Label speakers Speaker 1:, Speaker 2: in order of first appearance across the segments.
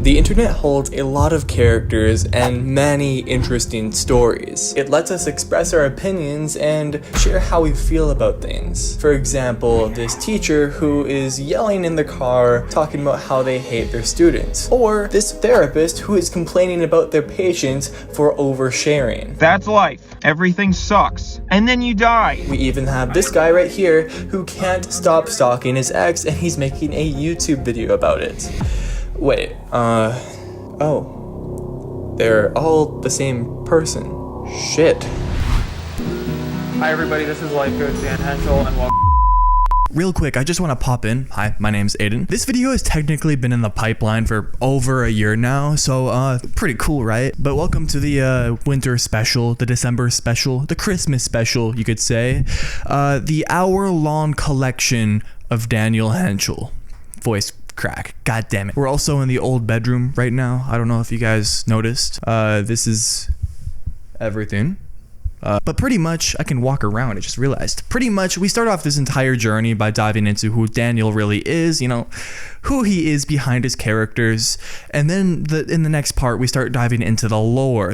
Speaker 1: The internet holds a lot of characters and many interesting stories. It lets us express our opinions and share how we feel about things. For example, this teacher who is yelling in the car talking about how they hate their students. Or this therapist who is complaining about their patients for oversharing.
Speaker 2: That's life. Everything sucks. And then you die.
Speaker 1: We even have this guy right here who can't stop stalking his ex and he's making a YouTube video about it. Wait, oh. They're all the same person. Shit.
Speaker 3: Hi everybody, this is Life Coach Dan Hentschel and welcome.
Speaker 4: Real quick, I just want to pop in. Hi, my name's Aiden. This video has technically been in the pipeline for over a year now, so pretty cool, right? But welcome to the winter special, the December special, the Christmas special, you could say. The hour-long collection of Daniel Hentschel. Voice crack. God damn it. We're also in the old bedroom right now. I don't know if you guys noticed. This is everything. But pretty much, I can walk around, I just realized. Pretty much, we start off this entire journey by diving into who Daniel really is, you know, who he is behind his characters. And then in the next part, we start diving into the lore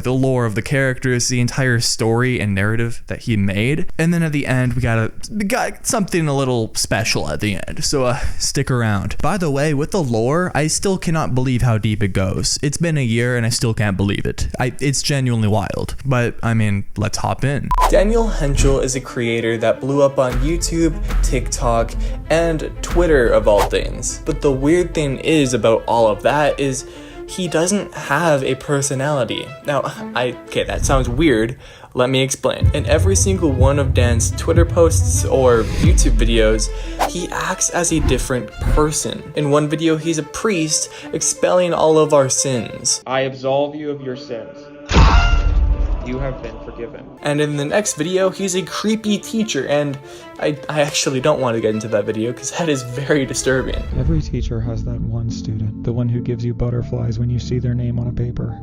Speaker 4: of the characters, the entire story and narrative that he made. And then at the end, we got something a little special at the end. So stick around. By the way, with the lore, I still cannot believe how deep it goes. It's been a year and I still can't believe it. It's genuinely wild. But I mean, let's hop in.
Speaker 1: Daniel Hentschel is a creator that blew up on YouTube, TikTok, and Twitter of all things. But the weird thing is about all of that is he doesn't have a personality. Now, okay, that sounds weird. Let me explain. In every single one of Dan's Twitter posts or YouTube videos, he acts as a different person. In one video, he's a priest expelling all of our sins.
Speaker 3: I absolve you of your sins. You have been forgiven.
Speaker 1: And in the next video, he's a creepy teacher, and I actually don't want to get into that video because that is very disturbing.
Speaker 5: Every teacher has that one student, the one who gives you butterflies when you see their name on a paper.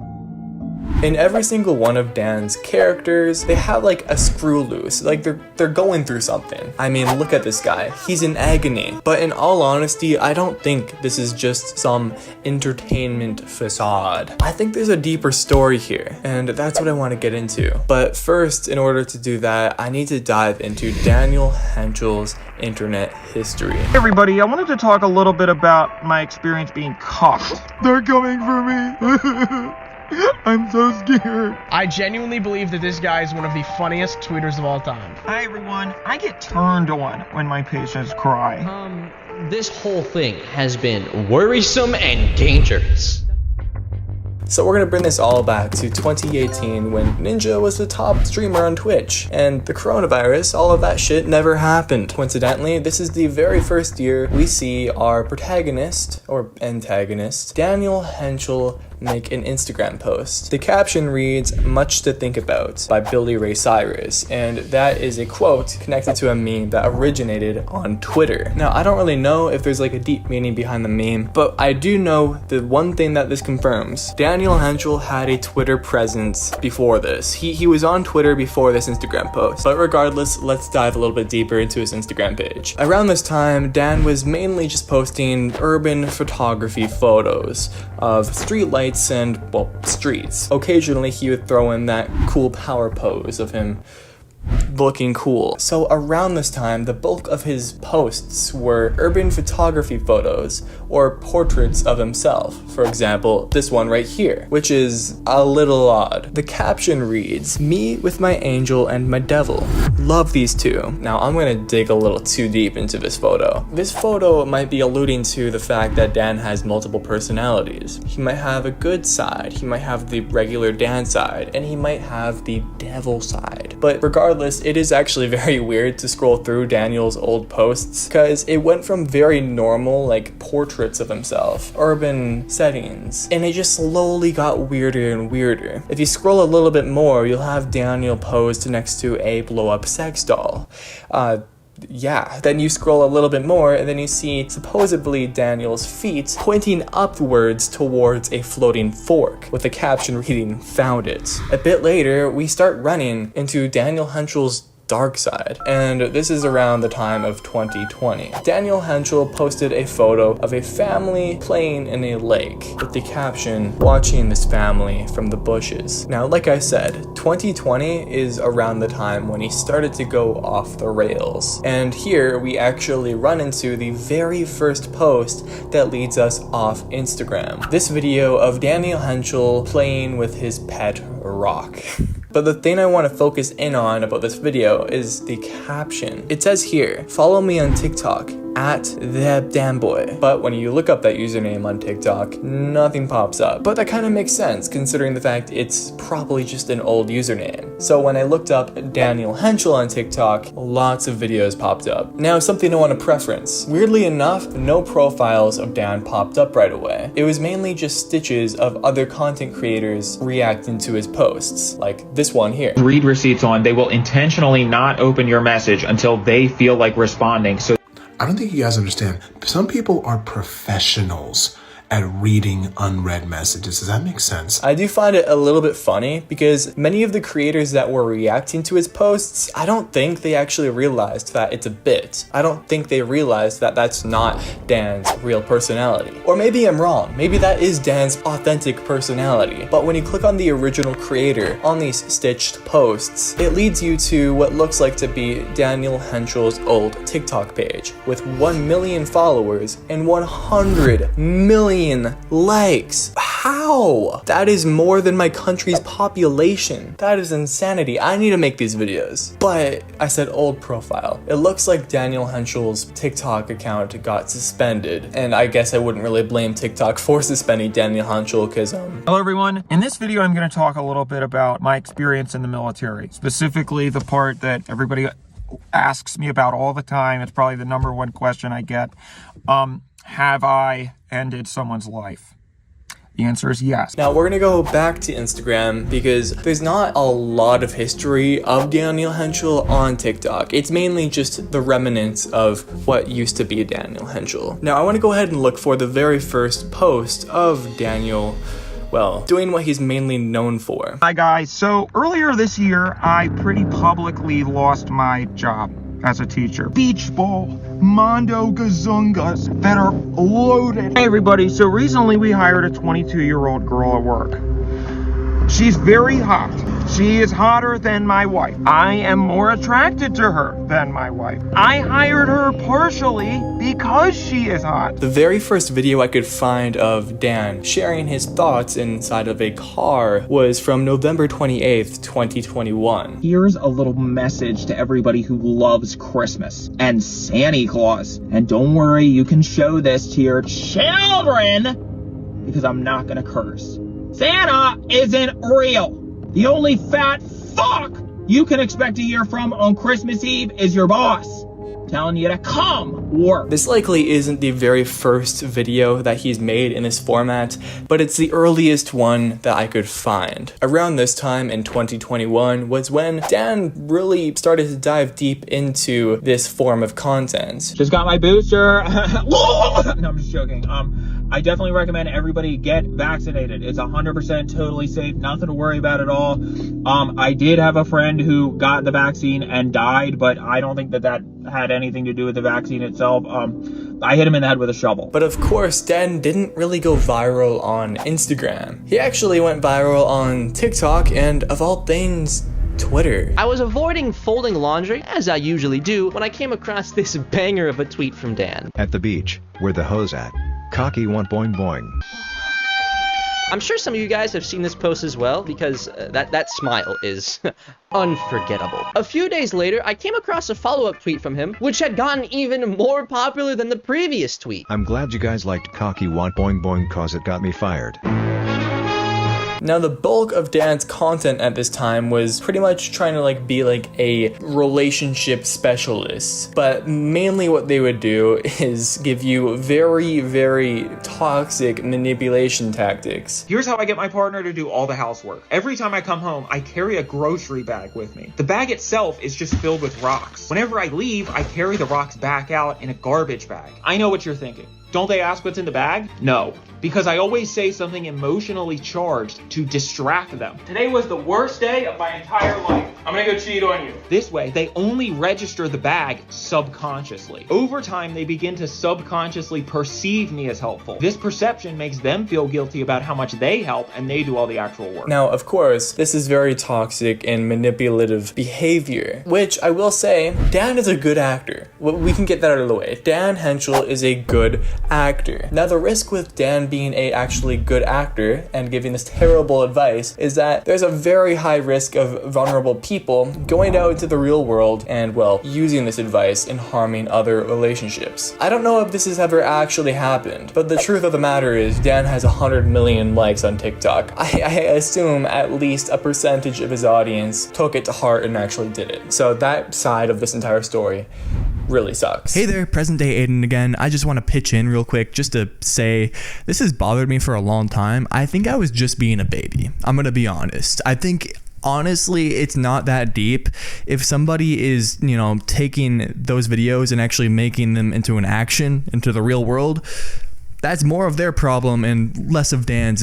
Speaker 1: In every single one of Dan's characters, they have like a screw loose, like they're going through something. I mean, look at this guy, he's in agony. But in all honesty, I don't think this is just some entertainment facade. I think there's a deeper story here, and that's what I want to get into. But first, in order to do that, I need to dive into Daniel Hentschel's internet history.
Speaker 2: Hey everybody, I wanted to talk a little bit about my experience being cuffed. They're coming for me. I'm so scared.
Speaker 6: I genuinely believe that this guy is one of the funniest tweeters of all time.
Speaker 2: Hi everyone, I get turned on when my patients cry.
Speaker 7: This whole thing has been worrisome and dangerous.
Speaker 1: So we're gonna bring this all back to 2018 when Ninja was the top streamer on Twitch, and the coronavirus, all of that shit never happened. Coincidentally, this is the very first year we see our protagonist, or antagonist, Daniel Hentschel, make an Instagram post. The caption reads, "Much to think about" by Billy Ray Cyrus, and that is a quote connected to a meme that originated on Twitter. Now, I don't really know if there's like a deep meaning behind the meme, but I do know the one thing that this confirms. Daniel Hentschel had a Twitter presence before this. He was on Twitter before this Instagram post. But regardless, let's dive a little bit deeper into his Instagram page. Around this time, Dan was mainly just posting urban photography photos of streetlights and, well, streets. Occasionally, he would throw in that cool power pose of him looking cool. So around this time, the bulk of his posts were urban photography photos or portraits of himself. For example, this one right here, which is a little odd. The caption reads, "Me with my angel and my devil. Love these two." Now I'm gonna dig a little too deep into this photo. This photo might be alluding to the fact that Dan has multiple personalities. He might have a good side, he might have the regular Dan side, and he might have the devil side. But regardless, it is actually very weird to scroll through Daniel's old posts because it went from very normal, like portraits of himself, urban settings, and it just slowly got weirder and weirder. If you scroll a little bit more, you'll have Daniel posed next to a blow-up sex doll. Then you scroll a little bit more and then you see supposedly Daniel's feet pointing upwards towards a floating fork with the caption reading, "Found it." A bit later, we start running into Daniel Hentschel's dark side. And this is around the time of 2020. Daniel Hentschel posted a photo of a family playing in a lake with the caption, "Watching this family from the bushes." Now, like I said, 2020 is around the time when he started to go off the rails. And here we actually run into the very first post that leads us off Instagram. This video of Daniel Hentschel playing with his pet rock. But the thing I want to focus in on about this video is the caption. It says here, "Follow me on TikTok at the damn boy." But when you look up that username on TikTok, nothing pops up. But that kind of makes sense considering the fact it's probably just an old username. So when I looked up Daniel Hentschel on TikTok, lots of videos popped up. Now, something I want to preference. Weirdly enough, no profiles of Dan popped up right away. It was mainly just stitches of other content creators reacting to his posts, like this one here.
Speaker 3: Read receipts on, they will intentionally not open your message until they feel like responding. So
Speaker 8: I don't think you guys understand. Some people are professionals at reading unread messages. Does that make sense?
Speaker 1: I do find it a little bit funny because many of the creators that were reacting to his posts, I don't think they actually realized that it's a bit. I don't think they realized that that's not Dan's real personality. Or maybe I'm wrong. Maybe that is Dan's authentic personality. But when you click on the original creator on these stitched posts, it leads you to what looks like to be Daniel Hentschel's old TikTok page with 1 million followers and 100 million likes. How? That is more than my country's population. That is insanity. I need to make these videos. But I said old profile. It looks like Daniel Hentschel's TikTok account got suspended. And I guess I wouldn't really blame TikTok for suspending Daniel Hentschel because
Speaker 2: Hello everyone. In this video I'm going to talk a little bit about my experience in the military. Specifically the part that everybody asks me about all the time. It's probably the #1 question I get. Have I ended someone's life? The answer is yes.
Speaker 1: Now we're gonna go back to Instagram because there's not a lot of history of Daniel Hentschel on TikTok. It's mainly just the remnants of what used to be Daniel Hentschel. Now I want to go ahead and look for the very first post of Daniel, well, doing what he's mainly known for.
Speaker 2: Hi guys, so earlier this year I pretty publicly lost my job as a teacher. Beach ball, Mondo Gazungas that are loaded. Hey everybody, so recently we hired a 22-year-old girl at work. She's very hot. She is hotter than my wife. I am more attracted to her than my wife. I hired her partially because she is hot.
Speaker 1: The very first video I could find of Dan sharing his thoughts inside of a car was from November 28th, 2021.
Speaker 9: Here's a little message to everybody who loves Christmas and Santa Claus. And don't worry, you can show this to your children because I'm not gonna curse. Santa isn't real. The only fat fuck you can expect to hear from on Christmas Eve is your boss telling you to come work.
Speaker 1: This likely isn't the very first video that he's made in this format, but it's the earliest one that I could find. Around this time in 2021 was when Dan really started to dive deep into this form of content.
Speaker 9: Just got my booster. No, I'm just joking. I definitely recommend everybody get vaccinated. It's 100% totally safe, nothing to worry about at all. I did have a friend who got the vaccine and died, but I don't think that had anything to do with the vaccine itself. I hit him in the head with a shovel.
Speaker 1: But of course, Dan didn't really go viral on Instagram. He actually went viral on TikTok and, of all things, Twitter.
Speaker 7: I was avoiding folding laundry, as I usually do, when I came across this banger of a tweet from Dan.
Speaker 10: At the beach, where the hoes at? Cocky want boing boing.
Speaker 7: I'm sure some of you guys have seen this post as well, because that smile is unforgettable. A few days later, I came across a follow-up tweet from him, which had gotten even more popular than the previous tweet.
Speaker 10: I'm glad you guys liked Cocky want boing boing cause it got me fired.
Speaker 1: Now, the bulk of Dan's content at this time was pretty much trying to be a relationship specialist, but mainly what they would do is give you very, very toxic manipulation tactics.
Speaker 3: here's how I get my partner to do all the housework. Every time I come home, I carry a grocery bag with me. The bag itself is just filled with rocks. Whenever I leave, I carry the rocks back out in a garbage bag. I know what you're thinking. Don't they ask what's in the bag? No, because I always say something emotionally charged to distract them. Today was the worst day of my entire life. I'm gonna go cheat on you. This way, they only register the bag subconsciously. Over time, they begin to subconsciously perceive me as helpful. This perception makes them feel guilty about how much they help, and they do all the actual work.
Speaker 1: Now, of course, this is very toxic and manipulative behavior, which I will say, Dan is a good actor. We can get that out of the way. Dan Hentschel is a good actor. Now, the risk with Dan being a actually good actor and giving this terrible advice is that there's a very high risk of vulnerable people going out into the real world and, well, using this advice and harming other relationships. I don't know if this has ever actually happened, but the truth of the matter is Dan has 100 million likes on TikTok. I assume at least a percentage of his audience took it to heart and actually did it. So that side of this entire story really sucks.
Speaker 4: Hey there, present day Aiden again. I just want to pitch in real quick just to say this has bothered me for a long time. I think I was just being a baby. I'm gonna be honest. I think honestly it's not that deep. If somebody is, you know, taking those videos and actually making them into an action, into the real world, that's more of their problem and less of Dan's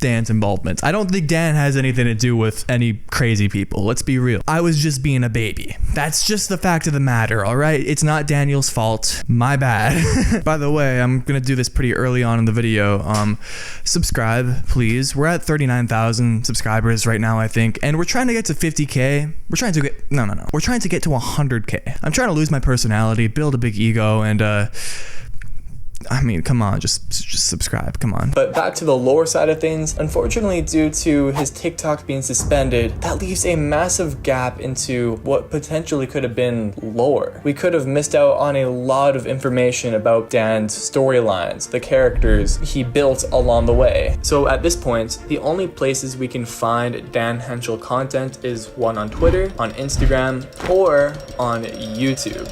Speaker 4: involvement. I don't think Dan has anything to do with any crazy people. Let's be real. I was just being a baby. That's just the fact of the matter, all right? It's not Daniel's fault. My bad. By the way, I'm gonna do this pretty early on in the video. Subscribe, please. We're at 39,000 subscribers right now, I think, and we're trying to get to 50K. We're trying to get We're trying to get to 100K. I'm trying to lose my personality, build a big ego, and I mean, come on, just subscribe, come on.
Speaker 1: But back to the lore side of things, unfortunately, due to his TikTok being suspended, that leaves a massive gap into what potentially could have been lore. We could have missed out on a lot of information about Dan's storylines, the characters he built along the way. So at this point, the only places we can find Dan Hentschel content is one on Twitter, on Instagram, or on YouTube.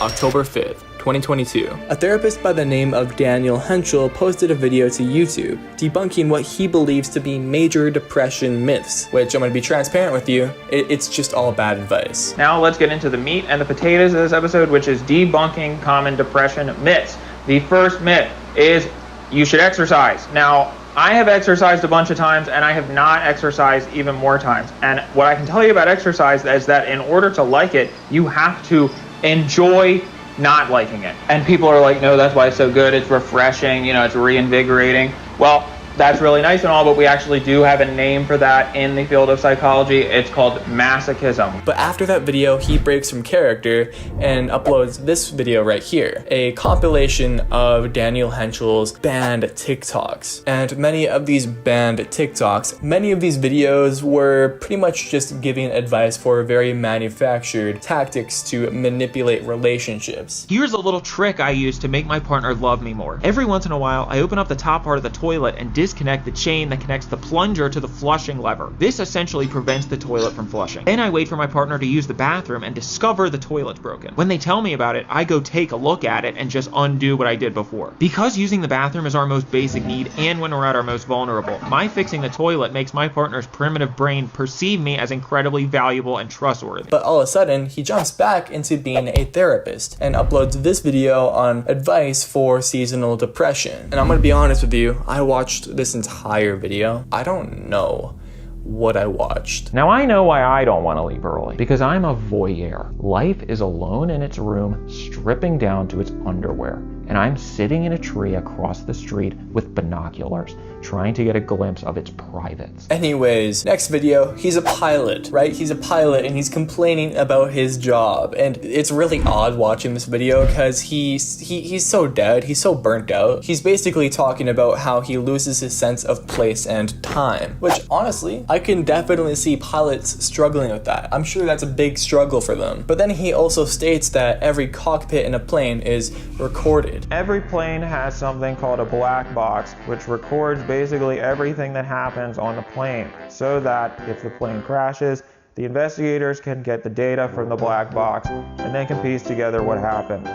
Speaker 1: October 5th. 2022. A therapist by the name of Daniel Hentschel posted a video to YouTube debunking what he believes to be major depression myths, which I'm going to be transparent with you, it's just all bad advice.
Speaker 3: Now let's get into the meat and the potatoes of this episode, which is debunking common depression myths. The first myth is you should exercise. Now, I have exercised a bunch of times and I have not exercised even more times. And what I can tell you about exercise is that in order to like it, you have to enjoy not liking it. And people are like, no, that's why it's so good. It's refreshing, you know, it's reinvigorating. Well, that's really nice and all, but we actually do have a name for that in the field of psychology. It's called masochism.
Speaker 1: But after that video, he breaks from character and uploads this video right here, a compilation of Daniel Hentschel's banned TikToks. And many of these banned TikToks, many of these videos were pretty much just giving advice for very manufactured tactics to manipulate relationships.
Speaker 3: Here's a little trick I use to make my partner love me more. Every once in a while, I open up the top part of the toilet and disconnect the chain that connects the plunger to the flushing lever. This essentially prevents the toilet from flushing. Then I wait for my partner to use the bathroom and discover the toilet's broken. When they tell me about it, I go take a look at it and just undo what I did before. Because using the bathroom is our most basic need and when we're at our most vulnerable, my fixing the toilet makes my partner's primitive brain perceive me as incredibly valuable and trustworthy.
Speaker 1: But all of a sudden, he jumps back into being a therapist and uploads this video on advice for seasonal depression. And I'm gonna be honest with you, I watched this entire video. I don't know what I watched.
Speaker 3: Now I know why I don't want to leave early, because I'm a voyeur. Life is alone in its room, stripping down to its underwear, and I'm sitting in a tree across the street with binoculars, trying to get a glimpse of its privates.
Speaker 1: Anyways, next video, he's a pilot, right? He's a pilot and he's complaining about his job. And it's really odd watching this video because he's so dead, he's so burnt out. He's basically talking about how he loses his sense of place and time, which honestly, I can definitely see pilots struggling with that. I'm sure that's a big struggle for them. But then he also states that every cockpit in a plane is recorded.
Speaker 3: Every plane has something called a black box, which records basically everything that happens on the plane, so that if the plane crashes, the investigators can get the data from the black box and then can piece together what happened.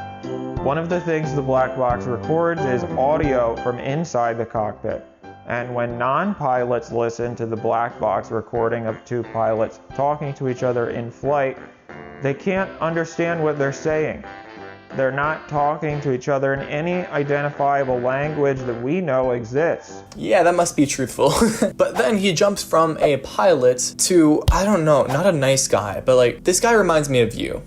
Speaker 3: One of the things the black box records is audio from inside the cockpit. And when non-pilots listen to the black box recording of two pilots talking to each other in flight, they can't understand what they're saying. They're not talking to each other in any identifiable language that we know exists.
Speaker 1: Yeah, that must be truthful. But then he jumps from a pilot to, I don't know, not a nice guy, but like, this guy reminds me of you.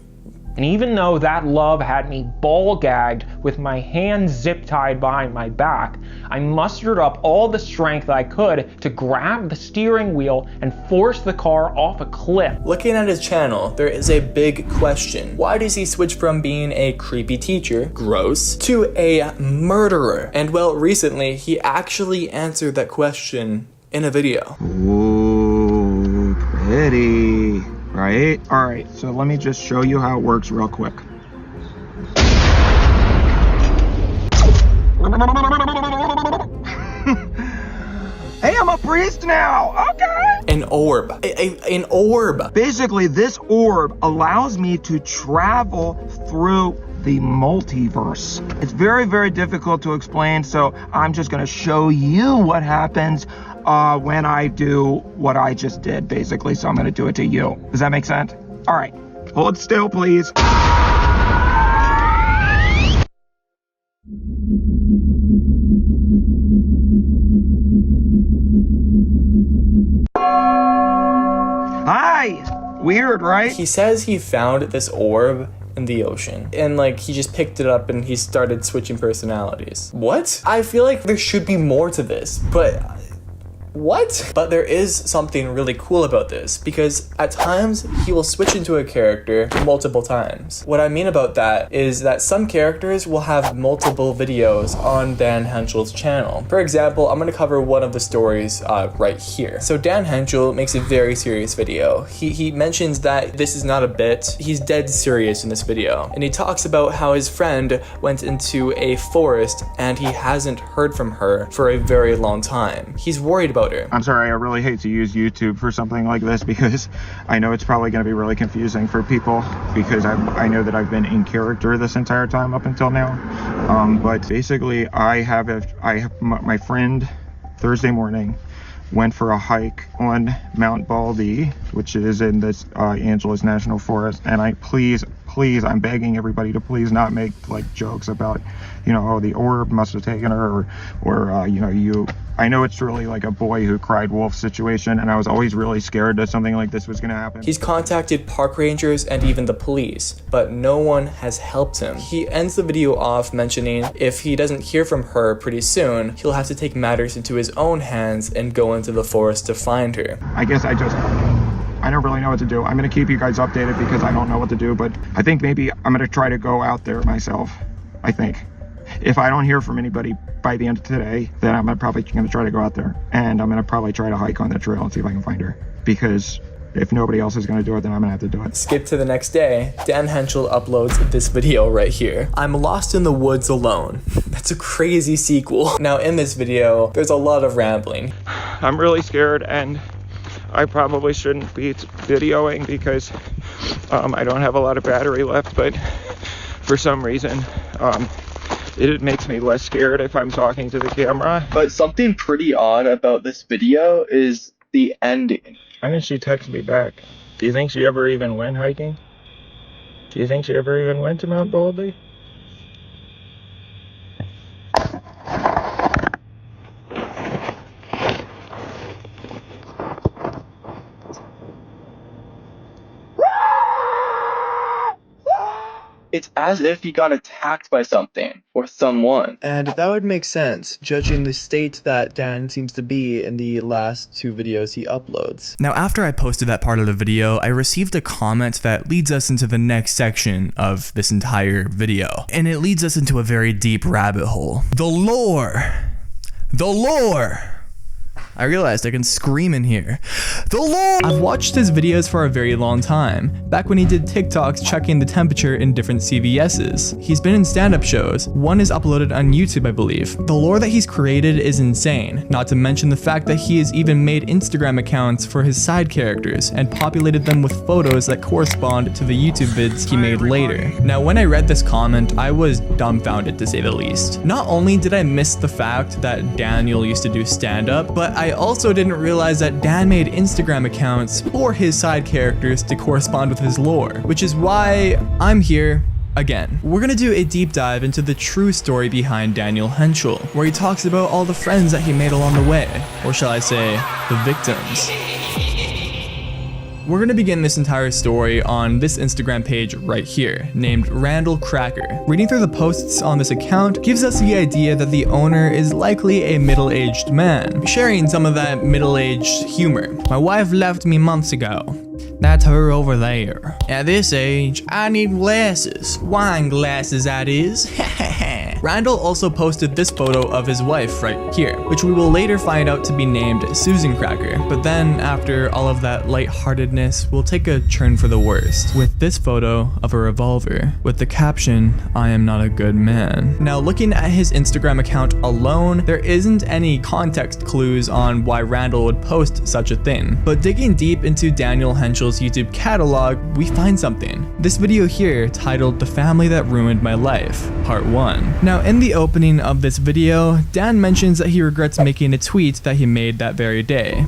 Speaker 3: And even though that love had me ball gagged with my hands zip tied behind my back, I mustered up all the strength I could to grab the steering wheel and force the car off a cliff.
Speaker 1: Looking at his channel, there is a big question. Why does he switch from being a creepy teacher, gross, to a murderer? And well, recently, he actually answered that question in a video.
Speaker 2: Ooh, pretty. Right? Alright, so let me just show you how it works real quick. Hey, I'm a priest now! Okay!
Speaker 1: An orb. An orb!
Speaker 2: Basically, this orb allows me to travel through the multiverse. It's very, very difficult to explain, so I'm just gonna show you what happens when I do what I just did, basically. So I'm gonna do it to you. Does that make sense? All right, hold still, please. Hi! Weird, right?
Speaker 1: He says he found this orb in the ocean, and like he just picked it up and he started switching personalities. What? I feel like there should be more to this, but what? But there is something really cool about this, because at times he will switch into a character multiple times. What I mean about that is that some characters will have multiple videos on Dan Hentschel's channel. For example, I'm gonna cover one of the stories right here. So Dan Hentschel makes a very serious video. He mentions that this is not a bit. He's dead serious in this video. And he talks about how his friend went into a forest and he hasn't heard from her for a very long time. He's worried about her.
Speaker 2: I'm sorry, I really hate to use YouTube for something like this because I know it's probably going to be really confusing for people because I know that I've been in character this entire time up until now. But basically, I have my friend Thursday morning went for a hike on Mount Baldy, which is in this Angeles National Forest, and I'm begging everybody to please not make like jokes about, you know, oh, the orb must have taken her, or you know, I know it's really like a boy who cried wolf situation, and I was always really scared that something like this was gonna happen.
Speaker 1: He's contacted park rangers and even the police, but no one has helped him. He ends the video off mentioning if he doesn't hear from her pretty soon, he'll have to take matters into his own hands and go into the forest to find her.
Speaker 2: I guess I don't really know what to do. I'm gonna keep you guys updated because I don't know what to do, but I think maybe I'm gonna try to go out there myself, I think. If I don't hear from anybody by the end of today, then I'm probably gonna try to go out there, and I'm gonna probably try to hike on the trail and see if I can find her, because if nobody else is gonna do it, then I'm gonna have to do it.
Speaker 1: Skip to the next day. Dan Hentschel uploads this video right here. I'm lost in the woods alone. That's a crazy sequel. Now in this video, there's a lot of rambling.
Speaker 2: I'm really scared, and I probably shouldn't be videoing because I don't have a lot of battery left, but for some reason, it makes me less scared if I'm talking to the camera.
Speaker 1: But something pretty odd about this video is the ending.
Speaker 2: Why didn't she text me back? Do you think she ever even went hiking? Do you think she ever even went to Mount Baldy?
Speaker 1: It's as if he got attacked by something or someone. And that would make sense, judging the state that Dan seems to be in the last two videos he uploads.
Speaker 4: Now, after I posted that part of the video, I received a comment that leads us into the next section of this entire video. And it leads us into a very deep rabbit hole. The lore! The lore! I realized I can scream in here. The lore! I've watched his videos for a very long time, back when he did TikToks checking the temperature in different CVS's. He's been in stand-up shows. One is uploaded on YouTube, I believe. The lore that he's created is insane, not to mention the fact that he has even made Instagram accounts for his side characters and populated them with photos that correspond to the YouTube vids he made later. Now, when I read this comment, I was dumbfounded to say the least. Not only did I miss the fact that Daniel used to do stand-up, but I also didn't realize that Dan made Instagram accounts for his side characters to correspond with his lore, which is why I'm here again. We're gonna do a deep dive into the true story behind Daniel Hentschel, where he talks about all the friends that he made along the way, or shall I say, the victims. We're going to begin this entire story on this Instagram page right here, named Randall Cracker. Reading through the posts on this account gives us the idea that the owner is likely a middle-aged man, sharing some of that middle-aged humor. My wife left me months ago. That's her over there. At this age, I need glasses. Wine glasses, that is. Randall also posted this photo of his wife right here, which we will later find out to be named Susan Cracker. But then, after all of that lightheartedness, we'll take a turn for the worst, with this photo of a revolver, with the caption, "I am not a good man." Now, looking at his Instagram account alone, there isn't any context clues on why Randall would post such a thing. But digging deep into Daniel Hentschel's YouTube catalog, we find something. This video here, titled "The Family That Ruined My Life," Part 1. Now, in the opening of this video, Dan mentions that he regrets making a tweet that he made that very day.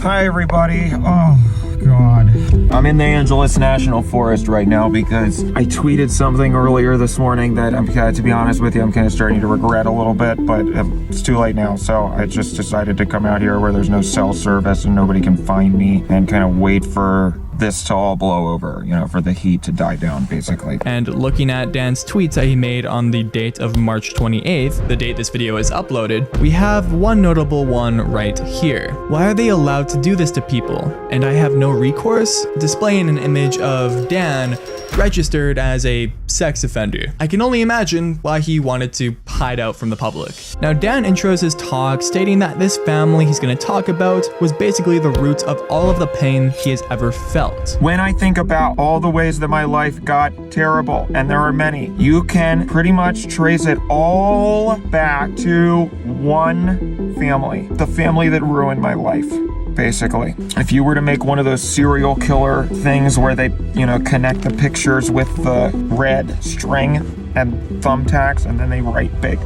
Speaker 2: Hi everybody. Oh God. I'm in the Angeles National Forest right now because I tweeted something earlier this morning that to be honest with you, I'm kind of starting to regret a little bit, but it's too late now. So I just decided to come out here where there's no cell service and nobody can find me and kind of wait for this to all blow over, you know, for the heat to die down, basically.
Speaker 4: And looking at Dan's tweets that he made on the date of March 28th, the date this video is uploaded, we have one notable one right here. Why are they allowed to do this to people? And I have no recourse? Displaying an image of Dan registered as a sex offender. I can only imagine why he wanted to hide out from the public. Now, Dan intros his talk stating that this family he's going to talk about was basically the root of all of the pain he has ever felt.
Speaker 2: When I think about all the ways that my life got terrible, and there are many, you can pretty much trace it all back to one family. The family that ruined my life. Basically, if you were to make one of those serial killer things where they, you know, connect the pictures with the red string and thumbtacks and then they write big,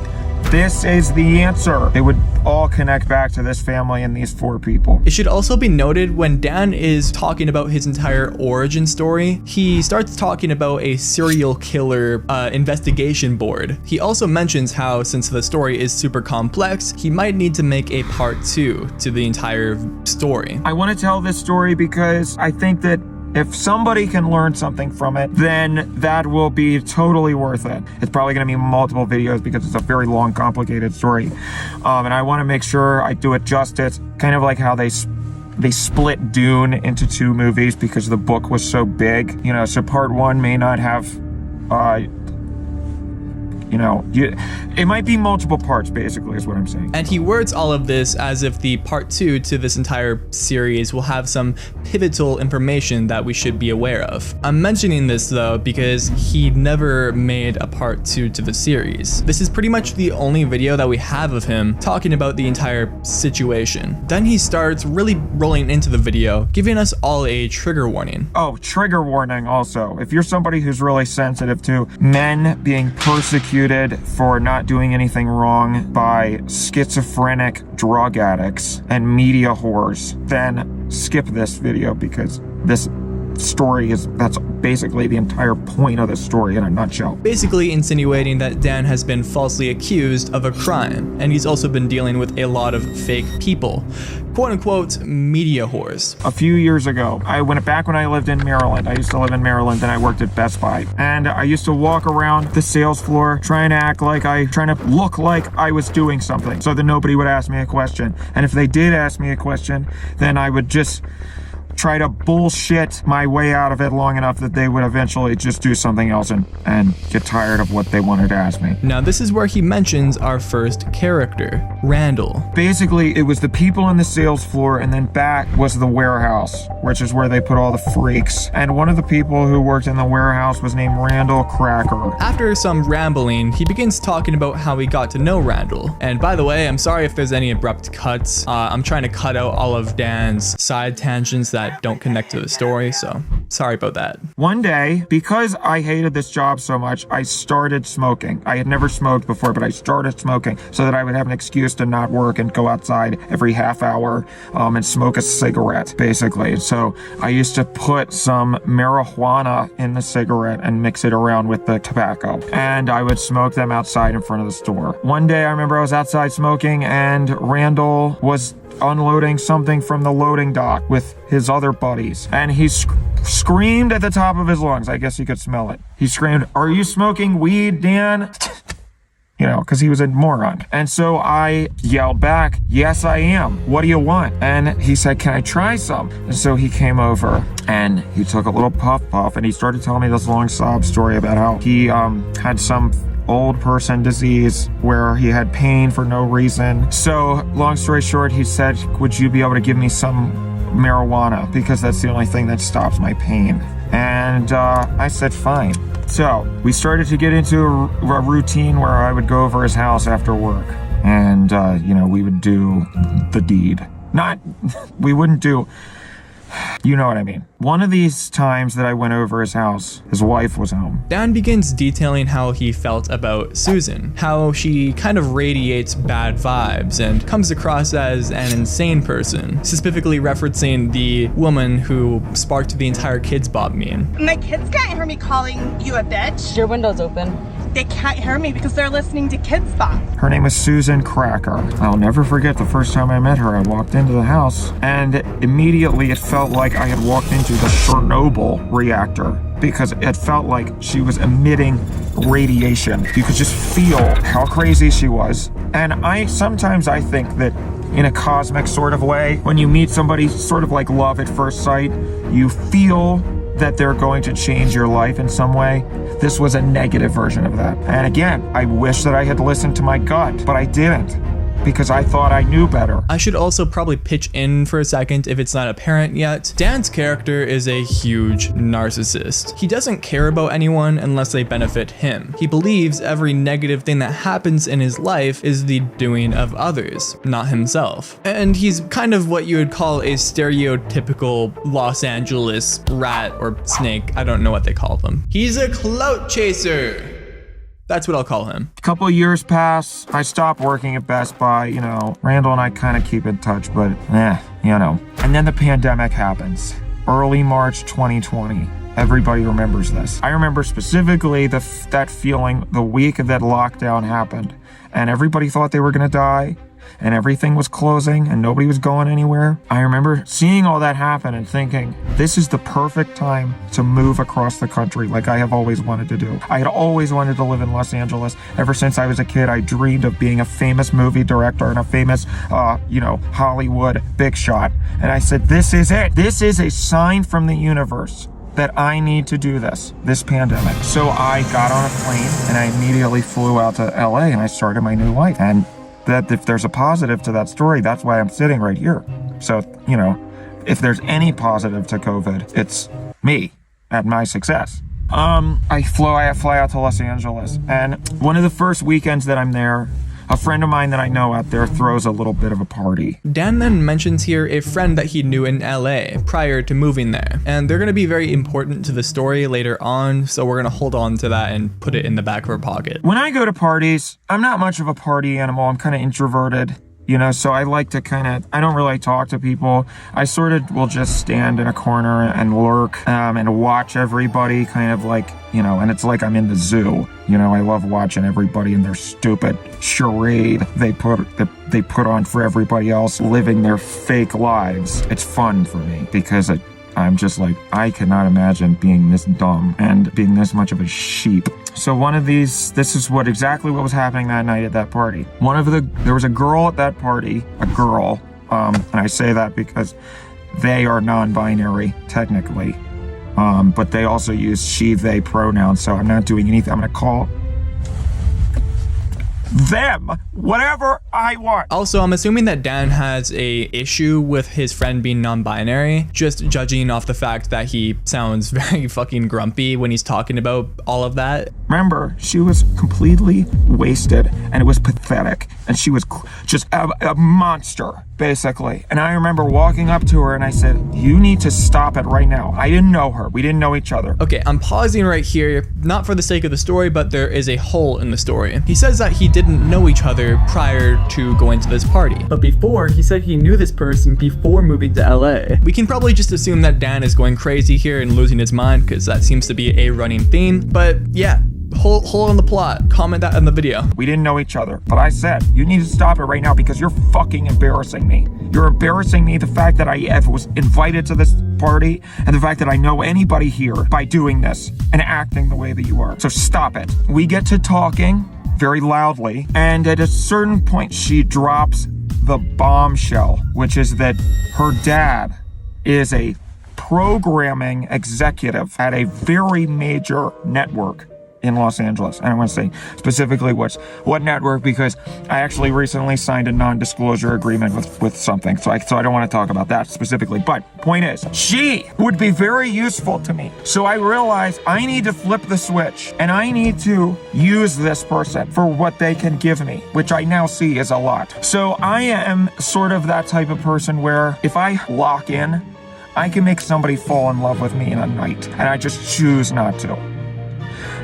Speaker 2: this is the answer. It would all connect back to this family and these 4 people.
Speaker 4: It should also be noted when Dan is talking about his entire origin story, he starts talking about a serial killer investigation board. He also mentions how, since the story is super complex, he might need to make a part 2 to the entire story.
Speaker 2: I want to tell this story because I think that if somebody can learn something from it, then that will be totally worth it. It's probably going to be multiple videos because it's a very long, complicated story. And I want to make sure I do it justice, kind of like how they split Dune into 2 movies because the book was so big. You know, so part 1 may not have, it might be multiple parts, basically, is what I'm saying.
Speaker 4: And he words all of this as if the part 2 to this entire series will have some pivotal information that we should be aware of. I'm mentioning this though because he never made a part 2 to the series. This is pretty much the only video that we have of him talking about the entire situation. Then he starts really rolling into the video, giving us all a trigger warning.
Speaker 2: Oh, trigger warning also. If you're somebody who's really sensitive to men being persecuted for not doing anything wrong by schizophrenic drug addicts and media whores, then skip this video because this story that's basically the entire point of the story in a nutshell.
Speaker 4: Basically insinuating that Dan has been falsely accused of a crime, and he's also been dealing with a lot of fake people, quote unquote media whores.
Speaker 2: A few years ago, back when I lived in Maryland, I used to live in Maryland and I worked at Best Buy, and I used to walk around the sales floor trying to look like I was doing something so that nobody would ask me a question. And if they did ask me a question, then I would just try to bullshit my way out of it long enough that they would eventually just do something else and get tired of what they wanted to ask me.
Speaker 4: Now this is where he mentions our first character, Randall.
Speaker 2: Basically, it was the people on the sales floor, and then back was the warehouse, which is where they put all the freaks. And one of the people who worked in the warehouse was named Randall Cracker.
Speaker 4: After some rambling, he begins talking about how he got to know Randall. And by the way, I'm sorry if there's any abrupt cuts. I'm trying to cut out all of Dan's side tangents that don't connect to the story, so Sorry about that.
Speaker 2: One day, because I hated this job so much, I started smoking. I had never smoked before, but I started smoking so that I would have an excuse to not work and go outside every half hour and smoke a cigarette, basically. So I used to put some marijuana in the cigarette and mix it around with the tobacco. And I would smoke them outside in front of the store. One day, I remember I was outside smoking and Randall was unloading something from the loading dock with his other buddies. And he screamed at the top of his lungs. I guess he could smell it. He screamed, "Are you smoking weed, Dan?" You know, because he was a moron. And so I yelled back, "Yes, I am. What do you want?" And he said, "Can I try some?" And so he came over and he took a little puff and he started telling me this long sob story about how he had some old person disease where he had pain for no reason. So long story short, he said, "Would you be able to give me some marijuana? Because that's the only thing that stops my pain." And I said, "Fine." So we started to get into a routine where I would go over his house after work and, you know, we would do the deed. We wouldn't do, you know what I mean. One of these times that I went over his house, his wife was home.
Speaker 4: Dan begins detailing how he felt about Susan, how she kind of radiates bad vibes and comes across as an insane person, specifically referencing the woman who sparked the entire Kids Bop meme.
Speaker 11: My kids can't hear me calling you a bitch.
Speaker 12: Your window's open.
Speaker 11: They can't hear me because they're listening to Kids Bop.
Speaker 2: Her name was Susan Cracker. I'll never forget the first time I met her. I walked into the house and immediately it felt like I had walked into the Chernobyl reactor because it felt like she was emitting radiation. You could just feel how crazy she was. And sometimes I think that in a cosmic sort of way, when you meet somebody sort of like love at first sight, you feel that they're going to change your life in some way. This was a negative version of that. And again, I wish that I had listened to my gut, but I didn't because I thought I knew better.
Speaker 4: I should also probably pitch in for a second if it's not apparent yet. Dan's character is a huge narcissist. He doesn't care about anyone unless they benefit him. He believes every negative thing that happens in his life is the doing of others, not himself. And he's kind of what you would call a stereotypical Los Angeles rat or snake. I don't know what they call them. He's a clout chaser. That's what I'll call him.
Speaker 2: A couple of years pass. I stopped working at Best Buy. You know, Randall and I kind of keep in touch, but you know. And then the pandemic happens. Early March 2020. Everybody remembers this. I remember specifically that feeling the week that lockdown happened. And everybody thought they were going to die. And everything was closing and nobody was going anywhere. I remember seeing all that happen and thinking, this is the perfect time to move across the country like I have always wanted to do. I had always wanted to live in Los Angeles. Ever since I was a kid, I dreamed of being a famous movie director and a famous, Hollywood big shot. And I said, this is it. This is a sign from the universe that I need to do this pandemic. So I got on a plane and I immediately flew out to LA and I started my new life. And that if there's a positive to that story, that's why I'm sitting right here. So, you know, if there's any positive to COVID, it's me and my success. I fly out to Los Angeles, and one of the first weekends that I'm there, a friend of mine that I know out there throws a little bit of a party.
Speaker 4: Dan then mentions here a friend that he knew in LA prior to moving there, and they're going to be very important to the story later on, so we're going to hold on to that and put it in the back of our pocket.
Speaker 2: When I go to parties, I'm not much of a party animal. I'm kind of introverted. You know, so I like to I don't really talk to people. I sort of will just stand in a corner and lurk and watch everybody kind of like, you know, and it's like I'm in the zoo. You know, I love watching everybody and their stupid charade they put on for everybody else living their fake lives. It's fun for me because I'm just like, I cannot imagine being this dumb and being this much of a sheep. So this is exactly what was happening that night at that party. There was a girl at that party, and I say that because they are non-binary, technically. But they also use she, they pronouns, so I'm not doing anything. I'm gonna call them whatever I want.
Speaker 4: Also, I'm assuming that Dan has a issue with his friend being non-binary, just judging off the fact that he sounds very fucking grumpy when he's talking about all of that.
Speaker 2: Remember, she was completely wasted, and it was pathetic, and she was just a monster, basically. And I remember walking up to her and I said, you need to stop it right now. I didn't know her. We didn't know each other.
Speaker 4: Okay, I'm pausing right here, not for the sake of the story, but there is a hole in the story. He says that he didn't know each other prior to going to this party. But before, he said he knew this person before moving to LA. We can probably just assume that Dan is going crazy here and losing his mind, because that seems to be a running theme. But yeah, hole in the plot. Comment that in the video.
Speaker 2: We didn't know each other, but I said, you need to stop it right now because you're fucking embarrassing me. You're embarrassing me, the fact that I was invited to this party and the fact that I know anybody here by doing this and acting the way that you are. So stop it. We get to talking very loudly, and at a certain point she drops the bombshell, which is that her dad is a programming executive at a very major network in Los Angeles. I don't want to say specifically what network, because I actually recently signed a non-disclosure agreement with something, so I don't want to talk about that specifically. But point is, she would be very useful to me. So I realized I need to flip the switch, and I need to use this person for what they can give me, which I now see is a lot. So I am sort of that type of person where if I lock in, I can make somebody fall in love with me in a night, and I just choose not to.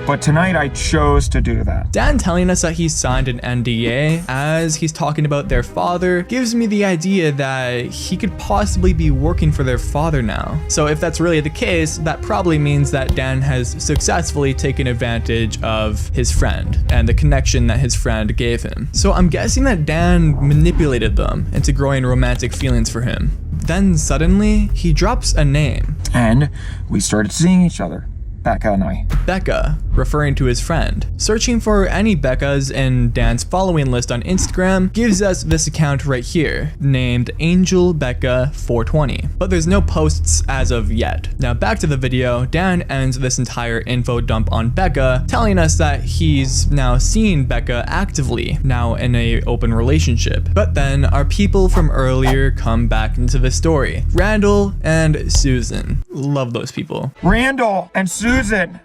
Speaker 2: But tonight I chose to do that.
Speaker 4: Dan telling us that he signed an NDA as he's talking about their father gives me the idea that he could possibly be working for their father now. So if that's really the case, that probably means that Dan has successfully taken advantage of his friend and the connection that his friend gave him. So I'm guessing that Dan manipulated them into growing romantic feelings for him. Then suddenly he drops a name.
Speaker 2: And we started seeing each other. Becca and I.
Speaker 4: Becca, referring to his friend. Searching for any Beccas in Dan's following list on Instagram gives us this account right here, named Angel Becca 420. But there's no posts as of yet. Now back to the video, Dan ends this entire info dump on Becca, telling us that he's now seeing Becca actively, now in an open relationship. But then our people from earlier come back into the story. Randall and Susan. Love those people.
Speaker 2: Randall and Susan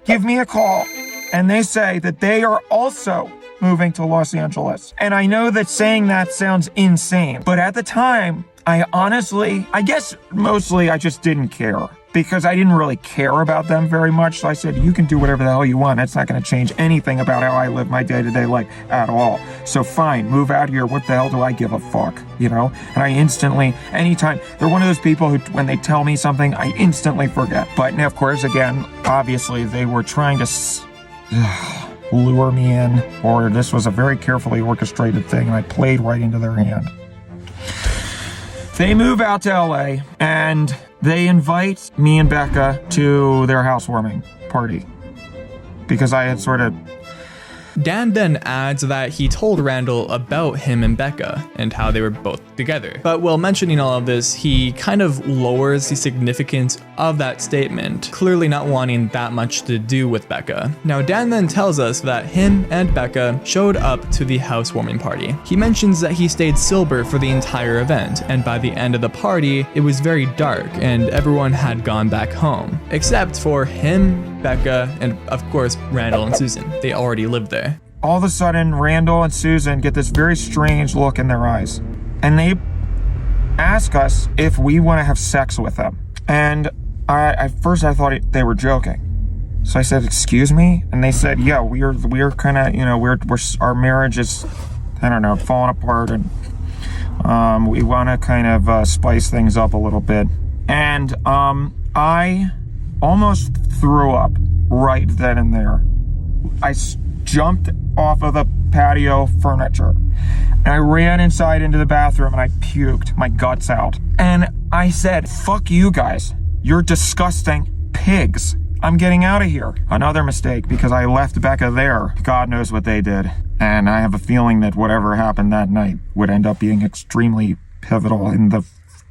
Speaker 2: give me a call, and they say that they are also moving to Los Angeles. And I know that saying that sounds insane, but at the time, I guess mostly I just didn't care, because I didn't really care about them very much. So I said, you can do whatever the hell you want. It's not going to change anything about how I live my day-to-day life at all. So fine, move out here. What the hell do I give a fuck, you know? And I instantly, anytime, they're one of those people who, when they tell me something, I instantly forget. But of course, again, obviously they were trying to lure me in, or this was a very carefully orchestrated thing, and I played right into their hand. They move out to LA, and they invite me and Becca to their housewarming party, because I had sort of...
Speaker 4: Dan then adds that he told Randall about him and Becca and how they were both together. But while mentioning all of this, he kind of lowers the significance of that statement, clearly not wanting that much to do with Becca. Now Dan then tells us that him and Becca showed up to the housewarming party. He mentions that he stayed sober for the entire event, and by the end of the party, it was very dark and everyone had gone back home, except for him, Becca, and of course Randall and Susan. They already lived there.
Speaker 2: All of a sudden, Randall and Susan get this very strange look in their eyes, and they ask us if we want to have sex with them. And at first I thought they were joking. So I said, excuse me? And they said, yeah, we're kind of, you know, our marriage is, I don't know, falling apart, and we want to kind of spice things up a little bit. And I almost threw up right then and there. I jumped off of the patio furniture, and I ran inside into the bathroom, and I puked my guts out. And I said, fuck you guys. You're disgusting pigs. I'm getting out of here. Another mistake, because I left Becca there. God knows what they did. And I have a feeling that whatever happened that night would end up being extremely pivotal in the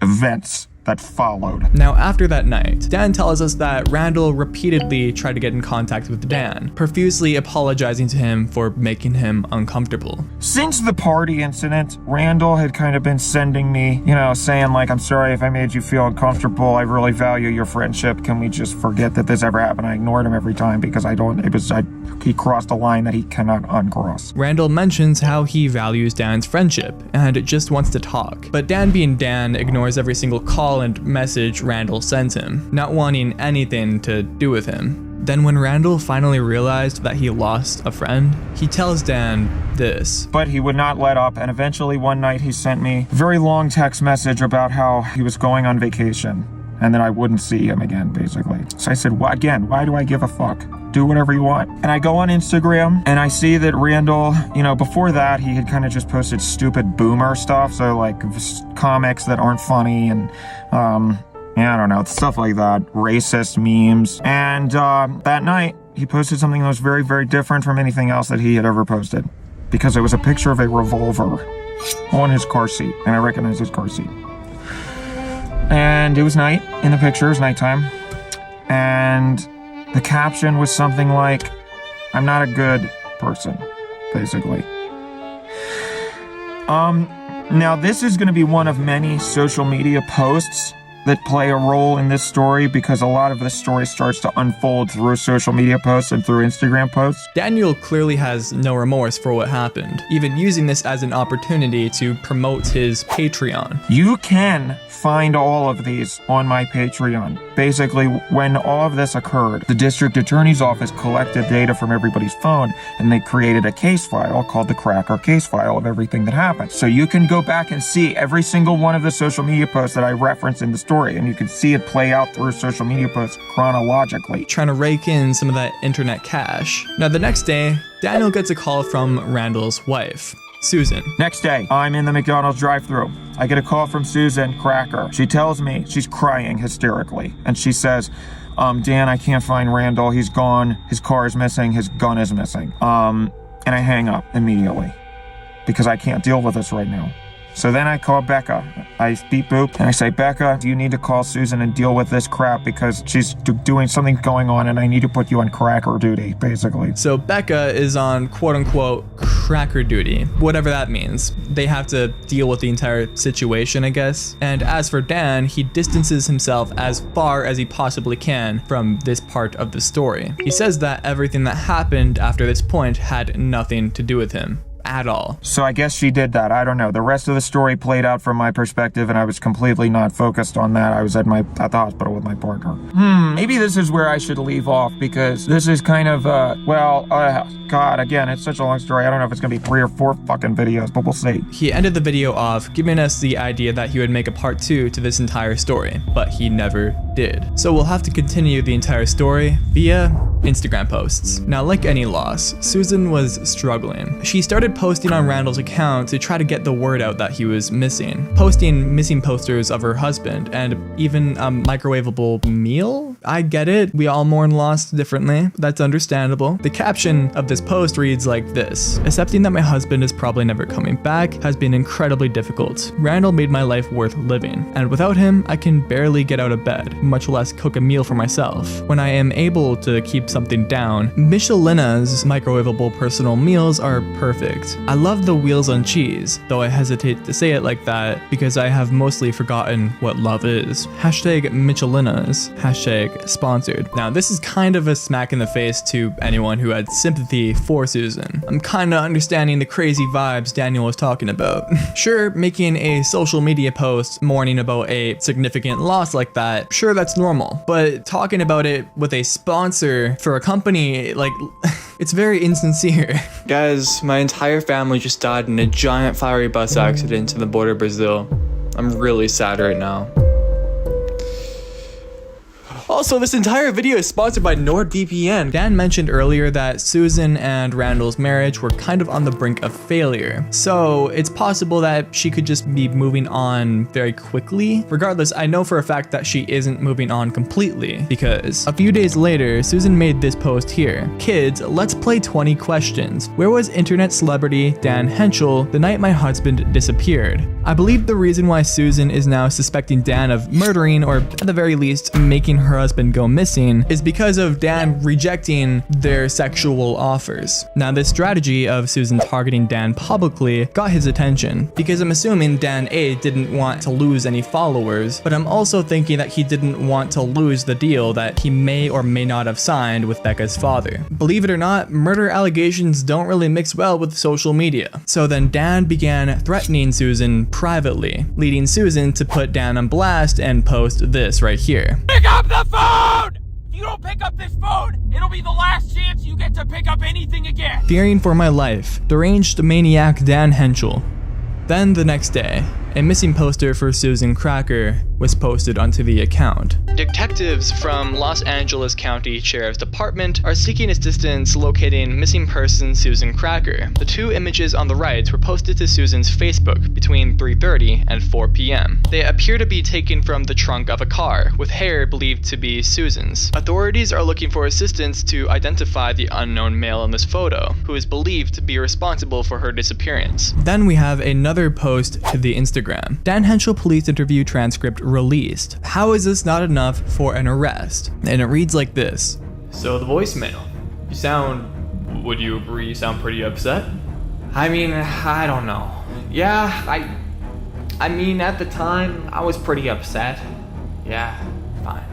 Speaker 2: events that followed.
Speaker 4: Now, after that night, Dan tells us that Randall repeatedly tried to get in contact with Dan, profusely apologizing to him for making him uncomfortable.
Speaker 2: Since the party incident, Randall had kind of been sending me, saying like, I'm sorry if I made you feel uncomfortable. I really value your friendship. Can we just forget that this ever happened? I ignored him every time because he crossed a line that he cannot uncross.
Speaker 4: Randall mentions how he values Dan's friendship and just wants to talk. But Dan, being Dan, ignores every single call and message Randall sends him, not wanting anything to do with him. Then when Randall finally realized that he lost a friend, he tells Dan this.
Speaker 2: But he would not let up, and eventually one night he sent me a very long text message about how he was going on vacation, and then I wouldn't see him again, basically. So I said, why do I give a fuck? Do whatever you want. And I go on Instagram and I see that Randall, before that, he had kind of just posted stupid boomer stuff. So like comics that aren't funny and, I don't know, stuff like that. Racist memes. And that night, he posted something that was very, very different from anything else that he had ever posted. Because it was a picture of a revolver on his car seat. And I recognized his car seat. And it was night in the picture. It was nighttime. And the caption was something like, I'm not a good person, basically. Now this is going to be one of many social media posts that play a role in this story because a lot of this story starts to unfold through social media posts and through Instagram posts.
Speaker 4: Daniel clearly has no remorse for what happened, even using this as an opportunity to promote his Patreon.
Speaker 2: You can find all of these on my Patreon. Basically, when all of this occurred, the district attorney's office collected data from everybody's phone and they created a case file called the Cracker case file of everything that happened. So you can go back and see every single one of the social media posts that I referenced in the story, and you can see it play out through social media posts chronologically.
Speaker 4: Trying to rake in some of that internet cash. Now the next day, Daniel gets a call from Randall's wife, Susan.
Speaker 2: Next day, I'm in the McDonald's drive-thru. I get a call from Susan Cracker. She tells me she's crying hysterically, and she says, Dan, I can't find Randall. He's gone. His car is missing. His gun is missing. And I hang up immediately because I can't deal with this right now. So then I call Becca. I beep boop and I say, Becca, do you need to call Susan and deal with this crap because she's doing something going on and I need to put you on cracker duty, basically.
Speaker 4: So Becca is on quote unquote cracker duty, whatever that means. They have to deal with the entire situation, I guess. And as for Dan, he distances himself as far as he possibly can from this part of the story. He says that everything that happened after this point had nothing to do with him at all.
Speaker 2: So I guess she did that. I don't know. The rest of the story played out from my perspective and I was completely not focused on that. I was at the hospital with my partner. Maybe this is where I should leave off because this is kind of, God, again, it's such a long story. I don't know if it's gonna be 3 or 4 fucking videos, but we'll see.
Speaker 4: He ended the video off giving us the idea that he would make a part 2 to this entire story, but he never did. So we'll have to continue the entire story via Instagram posts. Now, like any loss, Susan was struggling. She started posting on Randall's account to try to get the word out that he was missing, posting missing posters of her husband and even a microwavable meal. I get it, we all mourn loss differently, that's understandable. The caption of this post reads like this: accepting that my husband is probably never coming back has been incredibly difficult. Randall made my life worth living, and without him, I can barely get out of bed, much less cook a meal for myself. When I am able to keep something down, Michelina's microwavable personal meals are perfect. I love the wheels on cheese, though I hesitate to say it like that because I have mostly forgotten what love is. Hashtag Michelina's, hashtag sponsored. Now this is kind of a smack in the face to anyone who had sympathy for Susan. I'm kinda understanding the crazy vibes Daniel was talking about. Sure, making a social media post mourning about a significant loss like that, sure, that's normal, but talking about it with a sponsor for a company, like, it's very insincere.
Speaker 1: Guys, my entire family just died in a giant fiery bus accident in the border of Brazil. I'm really sad right now. Also, this entire video is sponsored by NordVPN.
Speaker 4: Dan mentioned earlier that Susan and Randall's marriage were kind of on the brink of failure. So it's possible that she could just be moving on very quickly. Regardless, I know for a fact that she isn't moving on completely, because a few days later, Susan made this post here. Kids, let's play 20 questions. Where was internet celebrity Dan Hentschel the night my husband disappeared? I believe the reason why Susan is now suspecting Dan of murdering, or at the very least making her husband go missing, is because of Dan rejecting their sexual offers. Now, this strategy of Susan targeting Dan publicly got his attention, because I'm assuming Dan A didn't want to lose any followers, but I'm also thinking that he didn't want to lose the deal that he may or may not have signed with Becca's father. Believe it or not, murder allegations don't really mix well with social media. So then Dan began threatening Susan privately, leading Susan to put Dan on blast and post this right here.
Speaker 12: Pick up the phone! If you don't pick up this phone, it'll be the last chance you get to pick up anything again.
Speaker 4: Fearing for my life, deranged maniac Dan Hentschel. Then the next day, a missing poster for Susan Cracker was posted onto the account. Detectives from Los Angeles County Sheriff's Department are seeking assistance locating missing person Susan Cracker. The two images on the right were posted to Susan's Facebook between 3:30 and 4 p.m. They appear to be taken from the trunk of a car, with hair believed to be Susan's. Authorities are looking for assistance to identify the unknown male in this photo, who is believed to be responsible for her disappearance. Then we have another post to the Instagram. Dan Hentschel police interview transcript released. How is this not enough for an arrest? And it reads like this.
Speaker 1: So the voicemail. Would you agree you sound pretty upset? I mean, I don't know. Yeah, I mean, at the time, I was pretty upset. Yeah, fine.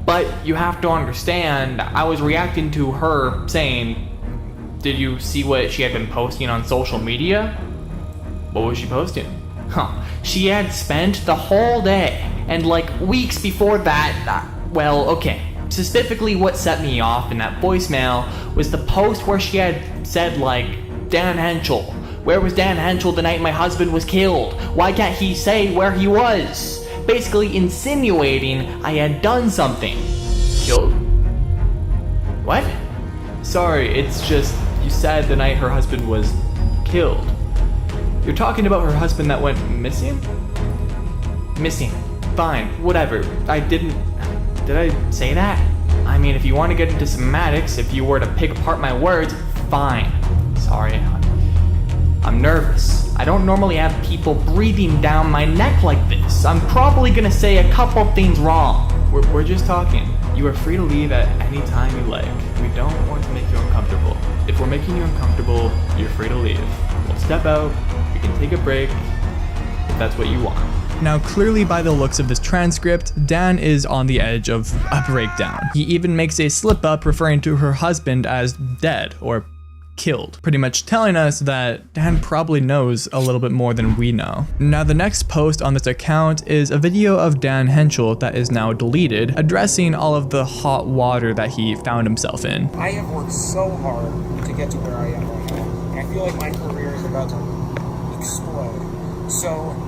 Speaker 1: But you have to understand, I was reacting to her saying, did you see what she had been posting on social media? What was she posting? She had spent the whole day, and like weeks before that, well, okay. Specifically what set me off in that voicemail was the post where she had said like, Dan Hentschel. Where was Dan Hentschel the night my husband was killed? Why can't he say where he was? Basically insinuating I had done something. Killed? What? Sorry, it's just, you said the night her husband was killed. You're talking about her husband that went missing? Missing. Fine, whatever. Did I say that? I mean, if you want to get into semantics, if you were to pick apart my words, fine. Sorry, I'm nervous. I don't normally have people breathing down my neck like this. I'm probably gonna say a couple things wrong. We're just talking. You are free to leave at any time you like. We don't want to make you uncomfortable. If we're making you uncomfortable, you're free to leave. We'll step out, we can take a break, if that's what you want.
Speaker 4: Now, clearly by the looks of this transcript, Dan is on the edge of a breakdown. He even makes a slip up referring to her husband as dead or killed, pretty much telling us that Dan probably knows a little bit more than we know. Now, the next post on this account is a video of Dan Hentschel that is now deleted, addressing all of the hot water that he found himself in.
Speaker 2: I have worked so hard to get to where I am right now, and I feel like my career is about to explode. So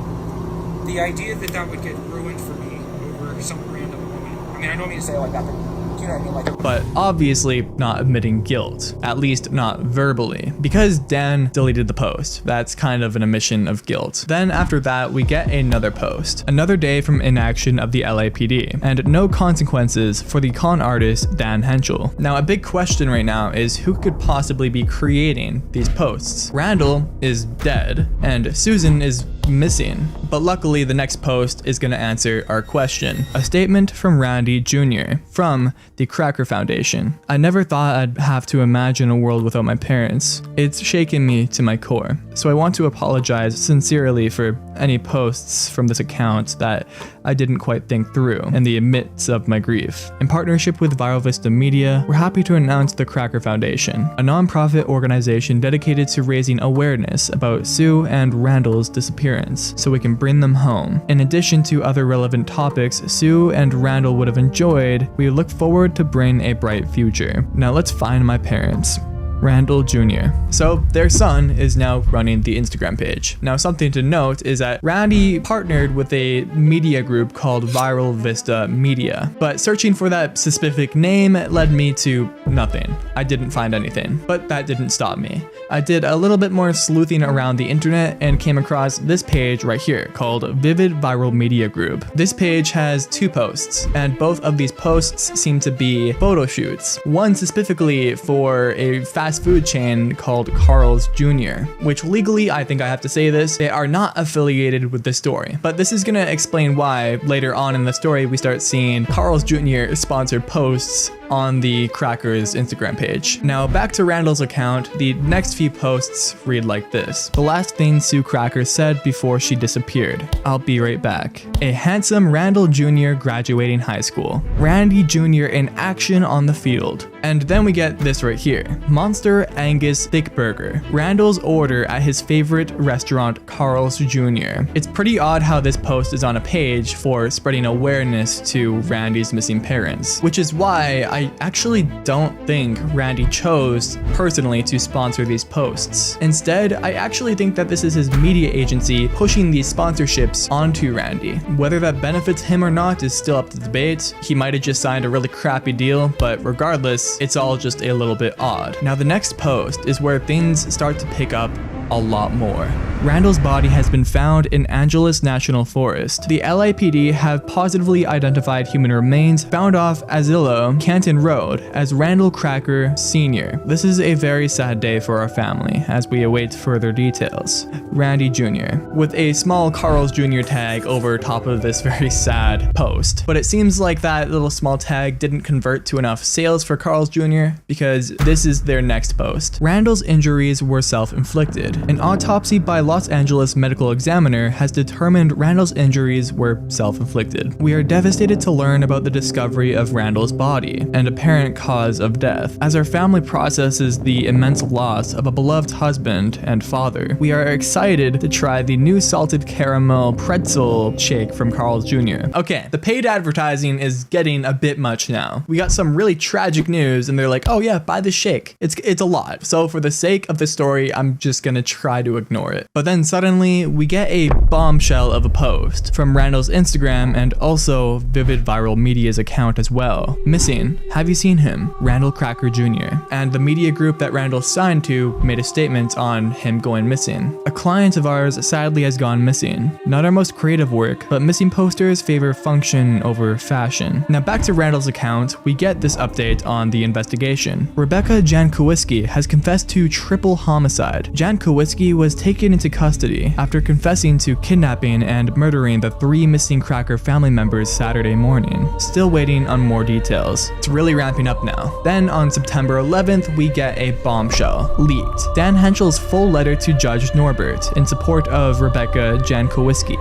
Speaker 2: the idea that that would get ruined for me over some random woman, I mean, I don't mean to say it like that, but you know what I mean?
Speaker 4: But obviously not admitting guilt, at least not verbally, because Dan deleted the post. That's kind of an admission of guilt. Then after that, we get another post. Another day from inaction of the LAPD, and no consequences for the con artist Dan Hentschel. Now, a big question right now is who could possibly be creating these posts? Randall is dead, and Susan is missing. But luckily, the next post is going to answer our question. A statement from Randy Jr. from the Cracker Foundation. I never thought I'd have to imagine a world without my parents. It's shaken me to my core. So I want to apologize sincerely for any posts from this account that I didn't quite think through in the midst of my grief. In partnership with Viral Vista Media, we're happy to announce the Cracker Foundation, a non-profit organization dedicated to raising awareness about Sue and Randall's disappearance, so we can bring them home. In addition to other relevant topics Sue and Randall would have enjoyed, we look forward to bring a bright future. Now let's find my parents. Randall Jr. So their son is now running the Instagram page. Now something to note is that Randy partnered with a media group called Viral Vista Media, but searching for that specific name led me to nothing. I didn't find anything, but that didn't stop me. I did a little bit more sleuthing around the internet and came across this page right here called Vivid Viral Media Group. This page has 2 posts, and both of these posts seem to be photo shoots. One specifically for a fast food chain called Carl's Jr., which legally, I think I have to say this, they are not affiliated with the story. But this is gonna explain why later on in the story we start seeing Carl's Jr. sponsored posts on the Crackers Instagram page. Now back to Randall's account, the next few posts read like this. The last thing Sue Cracker said before she disappeared. I'll be right back. A handsome Randall Jr. graduating high school. Randy Jr. in action on the field. And then we get this right here. Monster Angus Thick Burger. Randall's order at his favorite restaurant, Carl's Jr. It's pretty odd how this post is on a page for spreading awareness to Randy's missing parents, which is why I actually don't think Randy chose personally to sponsor these posts. Instead, I actually think that this is his media agency pushing these sponsorships onto Randy. Whether that benefits him or not is still up to debate. He might have just signed a really crappy deal, but regardless, it's all just a little bit odd. Now the next post is where things start to pick up a lot more. Randall's body has been found in Angeles National Forest. The LAPD have positively identified human remains found off Azillo, Canton Road as Randall Cracker Sr. This is a very sad day for our family as we await further details. Randy Jr. with a small Carl's Jr. tag over top of this very sad post. But it seems like that little small tag didn't convert to enough sales for Carl's Jr. because this is their next post. Randall's injuries were self-inflicted. An autopsy by Los Angeles medical examiner has determined Randall's injuries were self-inflicted. We are devastated to learn about the discovery of Randall's body and apparent cause of death. As our family processes the immense loss of a beloved husband and father, we are excited to try the new salted caramel pretzel shake from Carl's Jr. Okay, the paid advertising is getting a bit much now. We got some really tragic news and they're like, oh yeah, buy the shake. It's a lot. So for the sake of the story, I'm just gonna try to ignore it. But then suddenly we get a bombshell of a post from Randall's Instagram and also Vivid Viral Media's account as well. Missing. Have you seen him? Randall Cracker Jr. And the media group that Randall signed to made a statement on him going missing. A client of ours sadly has gone missing. Not our most creative work, but missing posters favor function over fashion. Now back to Randall's account, we get this update on the investigation. Rebecca Jankowiski has confessed to triple homicide. Jankowiski was taken into custody after confessing to kidnapping and murdering the 3 missing Cracker family members Saturday morning. Still waiting on more details. It's really ramping up now. Then on September 11th, we get a bombshell leaked. Dan Hentschel's full letter to Judge Norbert in support of Rebecca Jankowiski.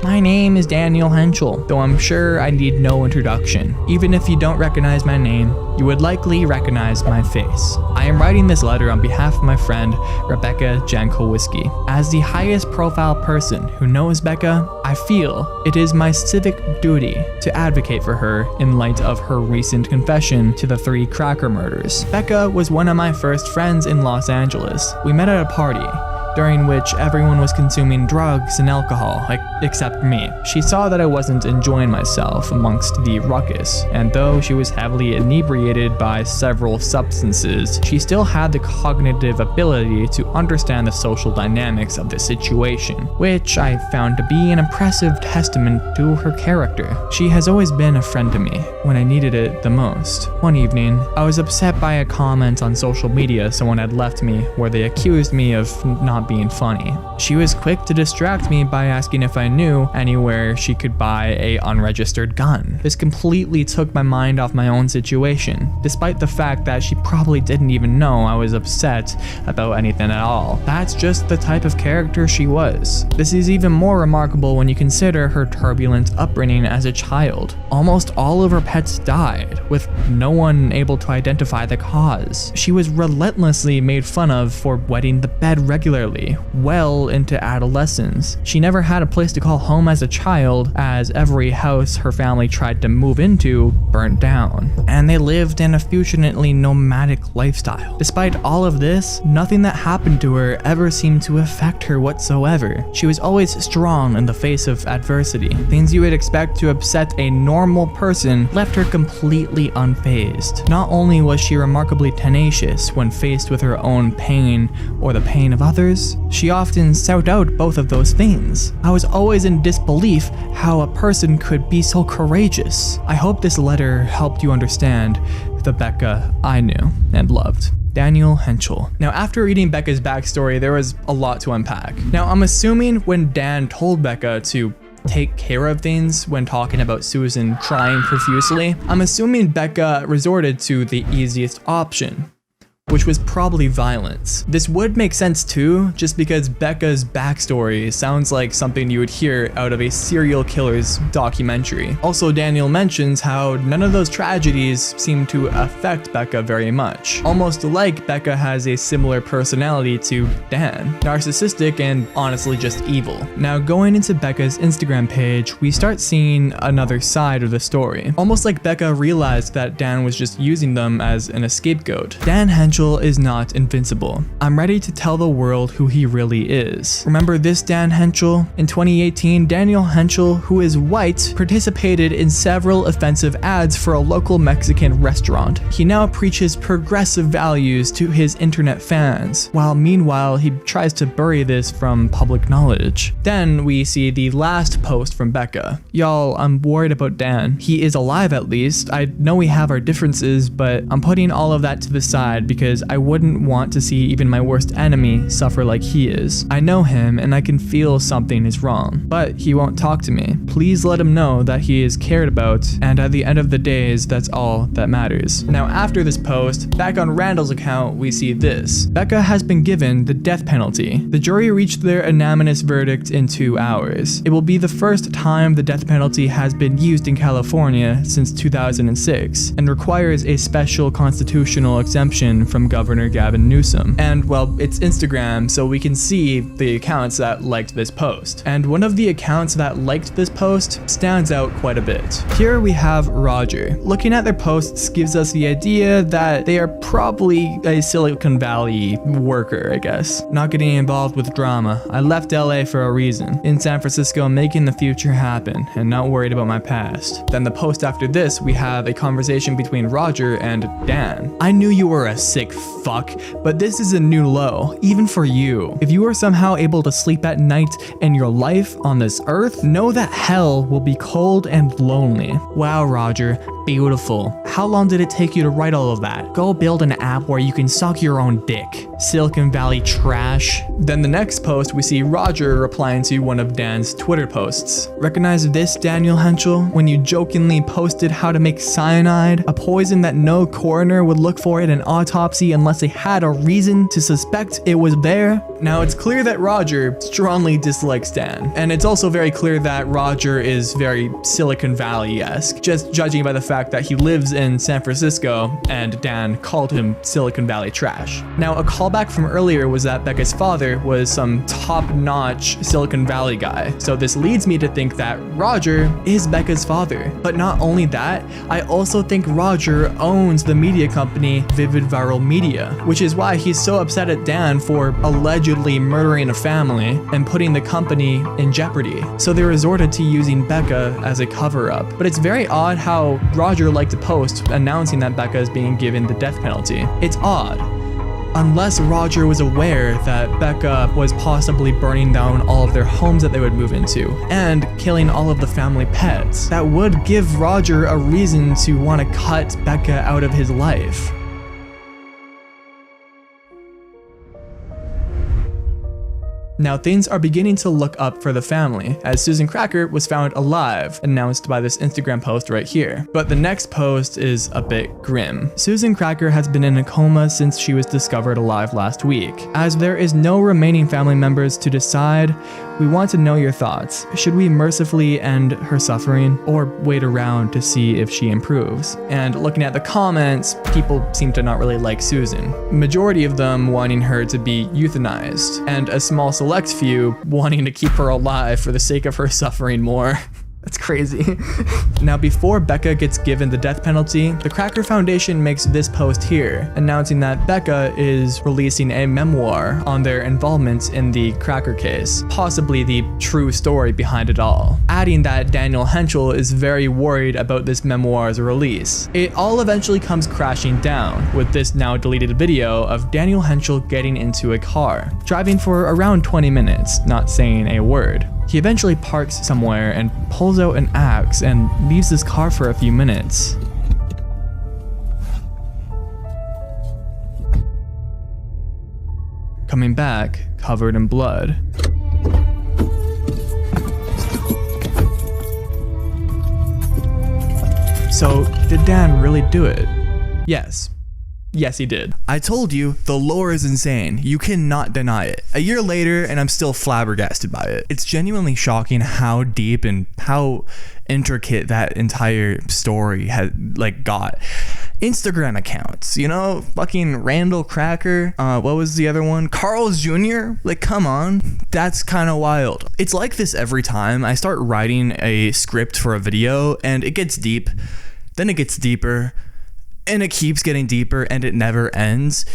Speaker 4: My name is Daniel Hentschel, though I'm sure I need no introduction. Even if you don't recognize my name, you would likely recognize my face. I am writing this letter on behalf of my friend, Rebecca Jankowiski. As the highest profile person who knows Becca, I feel it is my civic duty to advocate for her in light of her recent confession to the 3 Cracker murders. Becca was one of my first friends in Los Angeles. We met at a party, during which everyone was consuming drugs and alcohol, except me. She saw that I wasn't enjoying myself amongst the ruckus, and though she was heavily inebriated by several substances, she still had the cognitive ability to understand the social dynamics of the situation, which I found to be an impressive testament to her character. She has always been a friend to me when I needed it the most. One evening, I was upset by a comment on social media someone had left me where they accused me of not being funny. She was quick to distract me by asking if I knew anywhere she could buy a unregistered gun. This completely took my mind off my own situation, despite the fact that she probably didn't even know I was upset about anything at all. That's just the type of character she was. This is even more remarkable when you consider her turbulent upbringing as a child. Almost all of her pets died, with no one able to identify the cause. She was relentlessly made fun of for wetting the bed regularly, well into adolescence. She never had a place to call home as a child, as every house her family tried to move into burnt down, and they lived in a fortunately nomadic lifestyle. Despite all of this, nothing that happened to her ever seemed to affect her whatsoever. She was always strong in the face of adversity. Things you would expect to upset a normal person left her completely unfazed. Not only was she remarkably tenacious when faced with her own pain or the pain of others, she often sought out both of those things. I was always in disbelief how a person could be so courageous. I hope this letter helped you understand the Becca I knew and loved. Daniel Hentschel. Now, after reading Becca's backstory, there was a lot to unpack. Now, I'm assuming when Dan told Becca to take care of things when talking about Susan crying profusely, I'm assuming Becca resorted to the easiest option, which was probably violence. This would make sense too, just because Becca's backstory sounds like something you would hear out of a serial killer's documentary. Also, Daniel mentions how none of those tragedies seem to affect Becca very much. Almost like Becca has a similar personality to Dan, narcissistic and honestly just evil. Now, going into Becca's Instagram page, we start seeing another side of the story. Almost like Becca realized that Dan was just using them as an scapegoat. Dan Hentschel is not invincible. I'm ready to tell the world who he really is. Remember this Dan Hentschel? In 2018, Daniel Hentschel, who is white, participated in several offensive ads for a local Mexican restaurant. He now preaches progressive values to his internet fans, while meanwhile he tries to bury this from public knowledge. Then we see the last post from Becca. Y'all, I'm worried about Dan. He is alive at least. I know we have our differences, but I'm putting all of that to the side because I wouldn't want to see even my worst enemy suffer like he is. I know him and I can feel something is wrong, but he won't talk to me. Please let him know that he is cared about, and at the end of the days, that's all that matters. Now, after this post, back on Randall's account, we see this. Becca has been given the death penalty. The jury reached their unanimous verdict in 2 hours. It will be the first time the death penalty has been used in California since 2006 and requires a special constitutional exemption from Governor Gavin Newsom. And well, it's Instagram, so we can see the accounts that liked this post. And one of the accounts that liked this post stands out quite a bit. Here we have Roger. Looking at their posts gives us the idea that they are probably a Silicon Valley worker, I guess. Not getting involved with drama. I left LA for a reason. In San Francisco, making the future happen and not worried about my past. Then the post after this, we have a conversation between Roger and Dan. I knew you were a sick fuck, but this is a new low, even for you. If you are somehow able to sleep at night in your life on this earth, know that hell will be cold and lonely. Wow, Roger, beautiful. How long did it take you to write all of that? Go build an app where you can suck your own dick. Silicon Valley trash. Then the next post, we see Roger replying to one of Dan's Twitter posts. Recognize this, Daniel Hentschel, when you jokingly posted how to make cyanide, a poison that no coroner would look for in an autopsy unless they had a reason to suspect it was there? Now, it's clear that Roger strongly dislikes Dan, and it's also very clear that Roger is very Silicon Valley-esque, just judging by the fact that he lives in San Francisco and Dan called him Silicon Valley trash. Now, a callback from earlier was that Becca's father was some top-notch Silicon Valley guy, so this leads me to think that Roger is Becca's father. But not only that, I also think Roger owns the media company Vivid Viral Media, which is why he's so upset at Dan for allegedly murdering a family and putting the company in jeopardy. So they resorted to using Becca as a cover-up. But it's very odd how Roger liked to post announcing that Becca is being given the death penalty. It's odd. Unless Roger was aware that Becca was possibly burning down all of their homes that they would move into and killing all of the family pets. That would give Roger a reason to want to cut Becca out of his life. Now things are beginning to look up for the family, as Susan Cracker was found alive, announced by this Instagram post right here. But the next post is a bit grim. Susan Cracker has been in a coma since she was discovered alive last week. As there is no remaining family members to decide, we want to know your thoughts. Should we mercifully end her suffering, or wait around to see if she improves? And looking at the comments, people seem to not really like Susan. Majority of them wanting her to be euthanized, and a small select few wanting to keep her alive for the sake of her suffering more. That's crazy. Now, before Becca gets given the death penalty, the Cracker Foundation makes this post here, announcing that Becca is releasing a memoir on their involvement in the Cracker case, possibly the true story behind it all, adding that Daniel Hentschel is very worried about this memoir's release. It all eventually comes crashing down with this now deleted video of Daniel Hentschel getting into a car, driving for around 20 minutes, not saying a word. He eventually parks somewhere and pulls out an axe and leaves his car for a few minutes. Coming back, covered in blood. So, did Dan really do it? Yes. Yes, he did. I told you, the lore is insane. You cannot deny it. A year later, and I'm still flabbergasted by it. It's genuinely shocking how deep and how intricate that entire story had, got. Instagram accounts, you know, fucking Randall Cracker, what was the other one? Carl's Jr.? Like, come on. That's kind of wild. It's like this every time I start writing a script for a video, and it gets deep, then it gets deeper, and it keeps getting deeper, and it never ends.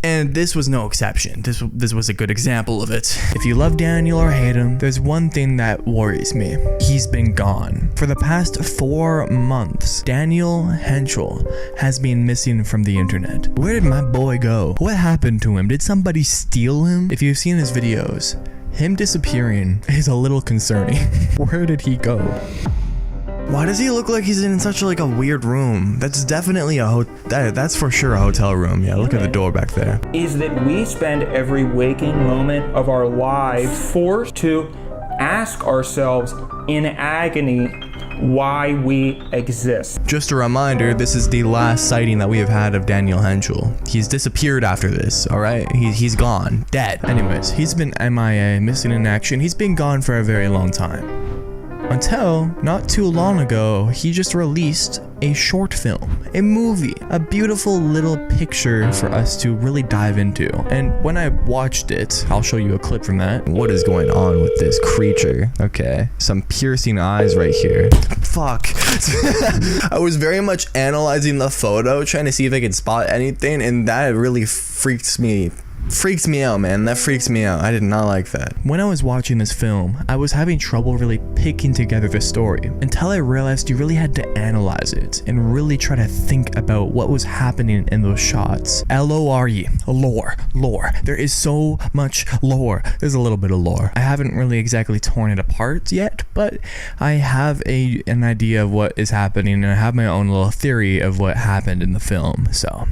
Speaker 4: And this was no exception. This was a good example of it. If you love Daniel or hate him, there's one thing that worries me. He's been gone. For the past 4 months, Daniel Hentschel has been missing from the internet. Where did my boy go? What happened to him? Did somebody steal him? If you've seen his videos, him disappearing is a little concerning. Where did he go? Why does he look like he's in such a weird room? That's definitely that's for sure a hotel room. Yeah, look at the door back there.
Speaker 2: Is that we spend every waking moment of our lives forced to ask ourselves in agony why we exist.
Speaker 4: Just a reminder, this is the last sighting that we have had of Daniel Hentschel. He's disappeared after this, alright? He's gone. Dead. Anyways, he's been MIA, missing in action. He's been gone for a very long time. Until, not too long ago, he just released a short film, a movie, a beautiful little picture for us to really dive into. And when I watched it, I'll show you a clip from that. What is going on with this creature? Okay, some piercing eyes right here. Fuck. I was very much analyzing the photo, trying to see if I could spot anything, and that really freaks me out, man. That freaks me out. I did not like that. When I was watching this film, I was having trouble really picking together the story until I realized you really had to analyze it and really try to think about what was happening in those shots. L-O-R-E. Lore. There is so much lore. There's a little bit of lore. I haven't really exactly torn it apart yet, but I have an idea of what is happening, and I have my own little theory of what happened in the film. So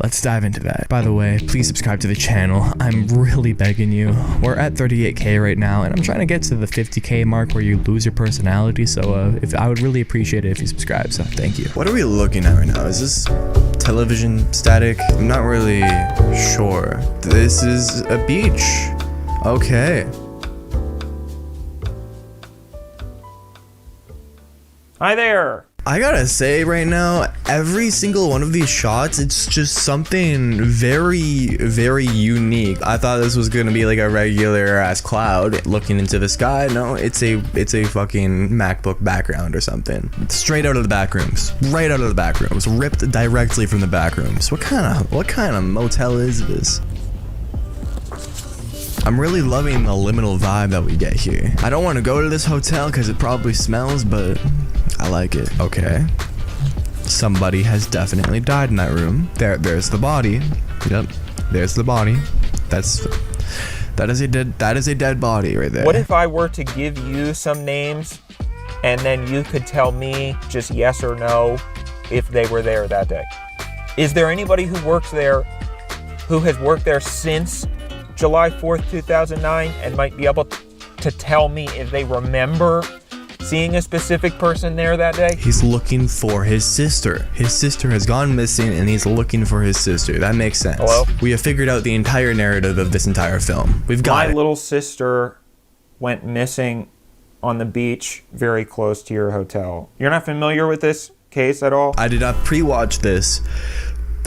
Speaker 4: let's dive into that. By the way, please subscribe to the channel. I'm really begging you. We're at 38K right now, and I'm trying to get to the 50K mark where you lose your personality, so I would really appreciate it if you subscribe, so thank you. What are we looking at right now? Is this television static? I'm not really sure. This is a beach. Okay.
Speaker 2: Hi there.
Speaker 4: I gotta say right now, every single one of these shots, it's just something very, very unique. I thought this was gonna be like a regular ass cloud looking into the sky. No, it's a fucking MacBook background or something. Straight out of the back rooms. Right out of the back rooms. Ripped directly from the back rooms. What kind of motel is this? I'm really loving the liminal vibe that we get here. I don't want to go to this hotel because it probably smells, but I like it. Okay. Somebody has definitely died in that room. There's the body. Yep. There's the body. That is a dead body right there.
Speaker 2: What if I were to give you some names and then you could tell me just yes or no if they were there that day? Is there anybody who works there who has worked there since July 4th, 2009 and might be able to tell me if they remember seeing a specific person there that day?
Speaker 4: He's looking for his sister. His sister has gone missing and he's looking for his sister. That makes sense.
Speaker 2: Hello?
Speaker 4: We have figured out the entire narrative of this entire film. We've got
Speaker 2: My little sister went missing on the beach very close to your hotel. You're not familiar with this case at all?
Speaker 4: I did not pre-watch this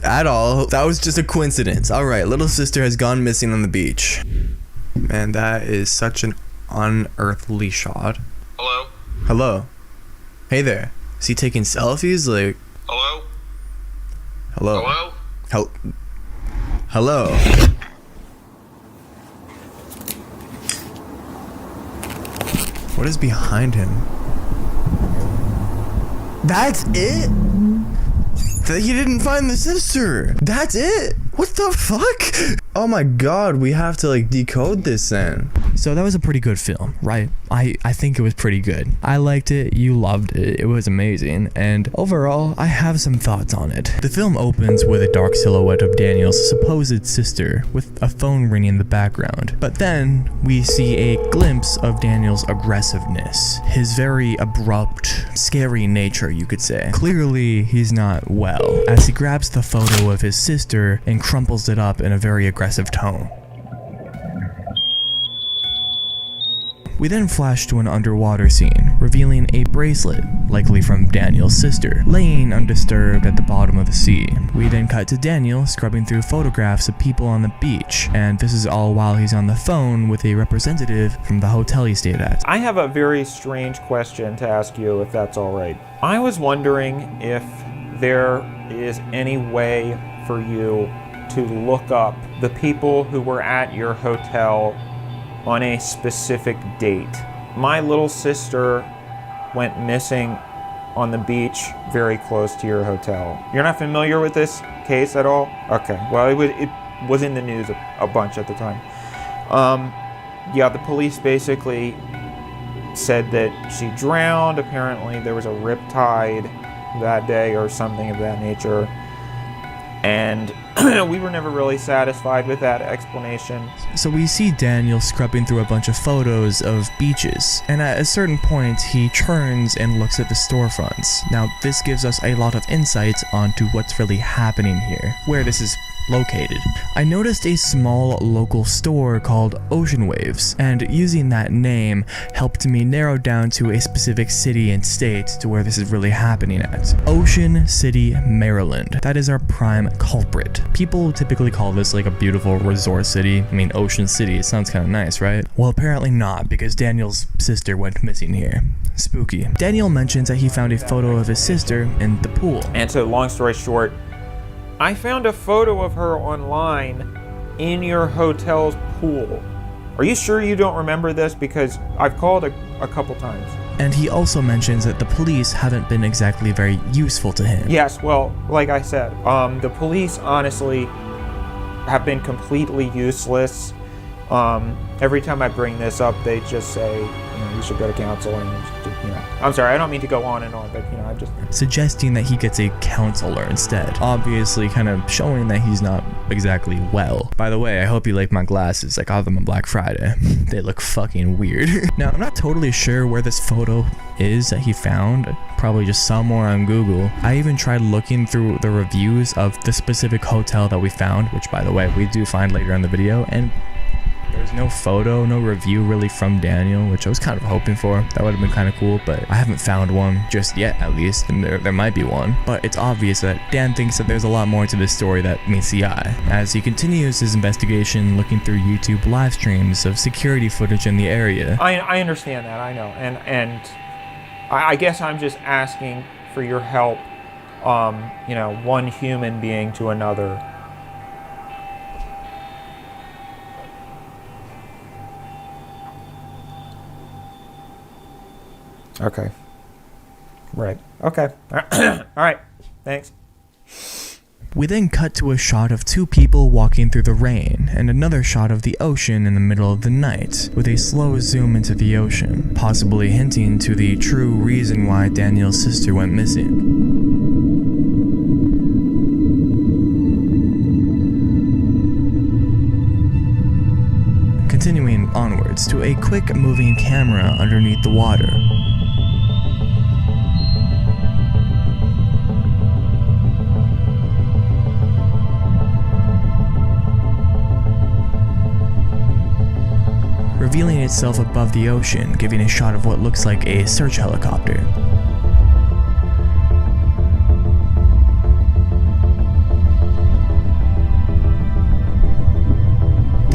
Speaker 4: at all. That was just a coincidence. All right, little sister has gone missing on the beach. Man, that is such an unearthly shot.
Speaker 13: Hello?
Speaker 4: Hello? Hey there. Is he taking selfies? Like...
Speaker 13: Hello?
Speaker 4: Hello?
Speaker 13: Hello?
Speaker 4: Hello? What is behind him? That's it? That he didn't find the sister. That's it? What the fuck? Oh my god, we have to like decode this then. So that was a pretty good film, right? I think it was pretty good. I liked it, you loved it, it was amazing, and overall, I have some thoughts on it. The film opens with a dark silhouette of Daniel's supposed sister with a phone ringing in the background. But then, we see a glimpse of Daniel's aggressiveness. His very abrupt, scary nature, you could say. Clearly, he's not well, as he grabs the photo of his sister and crumples it up in a very aggressive tone. We then flash to an underwater scene, revealing a bracelet, likely from Daniel's sister, laying undisturbed at the bottom of the sea. We then cut to Daniel scrubbing through photographs of people on the beach, and this is all while he's on the phone with a representative from the hotel he stayed at.
Speaker 3: I have a very strange question to ask you, if that's all right. I was wondering if there is any way for you to look up the people who were at your hotel on a specific date. My little sister went missing on the beach very close to your hotel. You're not familiar with this case at all? Okay, well it was in the news a bunch at the time. Yeah, the police basically said that she drowned. Apparently there was a riptide that day or something of that nature. And we were never really satisfied with that explanation.
Speaker 4: So we see Daniel scrubbing through a bunch of photos of beaches, and at a certain point he turns and looks at the storefronts. Now this gives us a lot of insights onto what's really happening here, where this is located. I noticed a small local store called Ocean Waves, and using that name helped me narrow down to a specific city and state to where this is really happening at. Ocean City, Maryland. That is our prime culprit. People typically call this like a beautiful resort city. I mean, Ocean City, it sounds kind of nice, right? Well, apparently not, because Daniel's sister went missing here. Spooky. Daniel mentions that he found a photo of his sister in the pool.
Speaker 3: And so, long story short, I found a photo of her online in your hotel's pool. Are you sure you don't remember this? Because I've called a couple times.
Speaker 4: And he also mentions that the police haven't been exactly very useful to him.
Speaker 3: Yes, well, like I said, the police honestly have been completely useless. Every time I bring this up, they just say, you should go to counseling. I'm sorry, I don't mean to go on and on, but I'm just
Speaker 4: suggesting that he gets a counselor instead. Obviously, kind of showing that he's not exactly well. By the way, I hope you like my glasses. I got them on Black Friday. They look fucking weird. Now, I'm not totally sure where this photo is that he found. Probably just somewhere on Google. I even tried looking through the reviews of the specific hotel that we found, which, by the way, we do find later in the video, and there's no photo, no review really from Daniel, which I was kind of hoping for. That would have been kind of cool, but I haven't found one just yet, at least, and there might be one. But it's obvious that Dan thinks that there's a lot more to this story that meets the eye, as he continues his investigation looking through YouTube live streams of security footage in the area.
Speaker 3: I understand that, I know, and I guess I'm just asking for your help, one human being to another. Okay. Right. Okay. All right. Thanks.
Speaker 4: We then cut to a shot of two people walking through the rain, and another shot of the ocean in the middle of the night, with a slow zoom into the ocean, possibly hinting to the true reason why Daniel's sister went missing. Continuing onwards to a quick moving camera underneath the water. Revealing itself above the ocean, giving a shot of what looks like a search helicopter.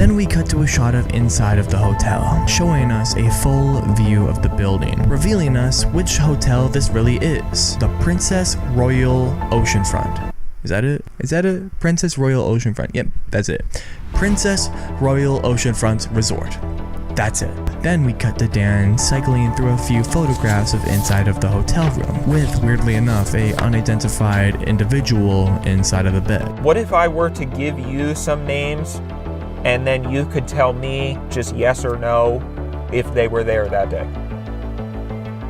Speaker 4: Then we cut to a shot of inside of the hotel, showing us a full view of the building, revealing us which hotel this really is. The Princess Royal Oceanfront. Is that it? Is that it? Princess Royal Oceanfront. Yep, that's it. Princess Royal Oceanfront Resort. That's it. Then we cut to Dan cycling through a few photographs of inside of the hotel room, with, weirdly enough, a unidentified individual inside of the bed.
Speaker 3: What if I were to give you some names, and then you could tell me just yes or no if they were there that day?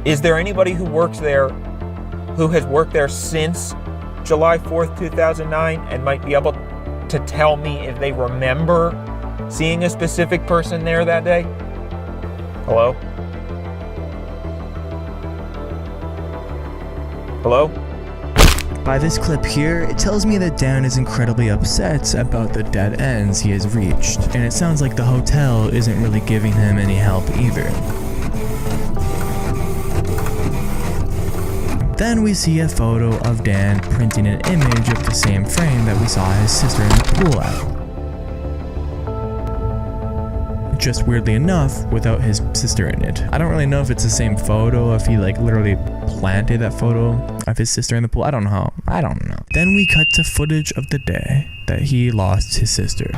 Speaker 3: Is there anybody who works there, who has worked there since July 4th, 2009, and might be able to tell me if they remember seeing a specific person there that day? Hello? Hello?
Speaker 4: By this clip here, it tells me that Dan is incredibly upset about the dead ends he has reached, and it sounds like the hotel isn't really giving him any help either. Then we see a photo of Dan printing an image of the same frame that we saw his sister in the pool at. Just weirdly enough, without his sister in it. I don't really know if it's the same photo, if he like literally planted that photo of his sister in the pool. I don't know. Then we cut to footage of the day that he lost his sister.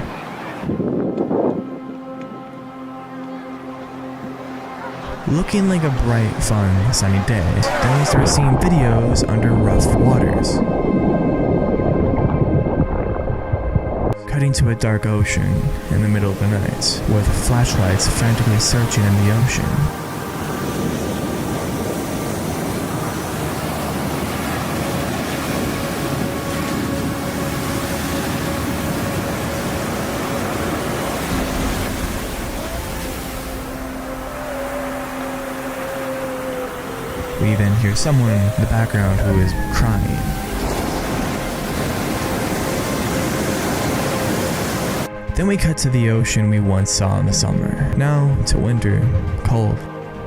Speaker 4: Looking like a bright, fun, sunny day, then we start seeing videos under rough waters. Cutting to a dark ocean in the middle of the night, with flashlights frantically searching in the ocean. We then hear someone in the background who is crying. Then we cut to the ocean we once saw in the summer. Now to winter, cold,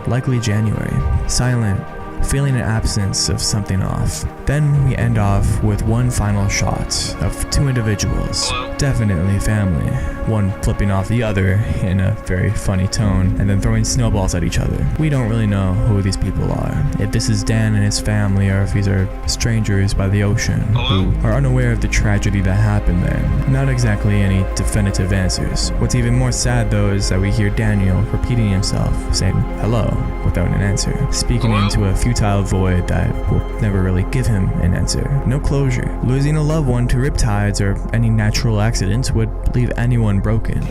Speaker 4: likely January, silent, feeling an absence of something off. Then we end off with one final shot of two individuals, definitely family, one flipping off the other in a very funny tone and then throwing snowballs at each other. We don't really know who these people are, if this is Dan and his family or if these are strangers by the ocean who are unaware of the tragedy that happened there. Not exactly any definitive answers. What's even more sad though is that we hear Daniel repeating himself, saying hello without an answer, speaking into a futile void that will never really give him an answer. No closure. Losing a loved one to riptides or any natural accidents would leave anyone broken.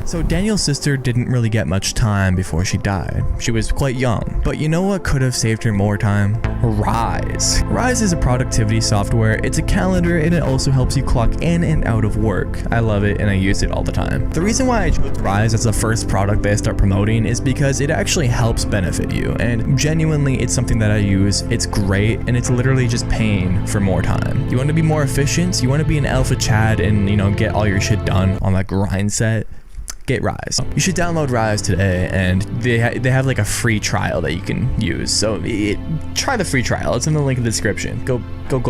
Speaker 4: So Daniel's sister didn't really get much time before she died. She was quite young, but you know what could have saved her more time? Rise. Rise is a productivity software. It's a calendar and it also helps you clock in and out of work. I love it and I use it all the time. The reason why I chose Rise as the first product that I start promoting is because it actually helps benefit you, and genuinely it's something that I use. It's great and it's literally just paying for more time. You want to be more efficient? You want to be an alpha Chad and get all your shit done on that grind set? Get Rise. You should download Rise today, and they have like a free trial that you can use. So try the free trial. It's in the link in the description. Go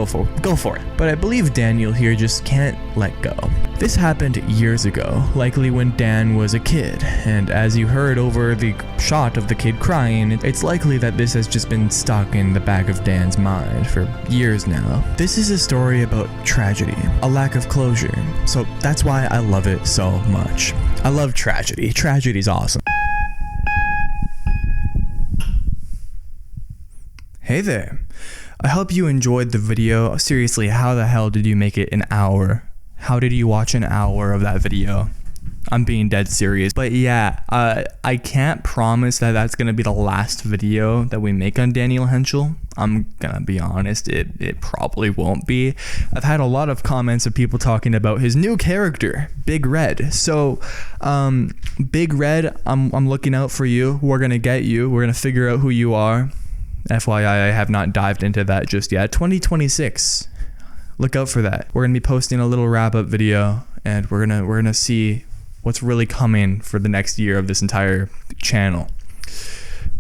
Speaker 4: for it. But I believe Daniel here just can't let go. This happened years ago, likely when Dan was a kid, and as you heard over the shot of the kid crying, it's likely that this has just been stuck in the back of Dan's mind for years now. This is a story about tragedy, a lack of closure, so that's why I love it so much. I love tragedy. Tragedy's awesome. Hey there. I hope you enjoyed the video. Seriously, how the hell did you make it an hour? How did you watch an hour of that video? I'm being dead serious. But yeah, I can't promise that that's gonna be the last video that we make on Daniel Hentschel. I'm gonna be honest, it probably won't be. I've had a lot of comments of people talking about his new character, Big Red. So, Big Red, I'm looking out for you. We're gonna get you. We're gonna figure out who you are. FYI, I have not dived into that just yet. 2026. Look out for that. We're gonna be posting a little wrap-up video, and we're gonna see what's really coming for the next year of this entire channel.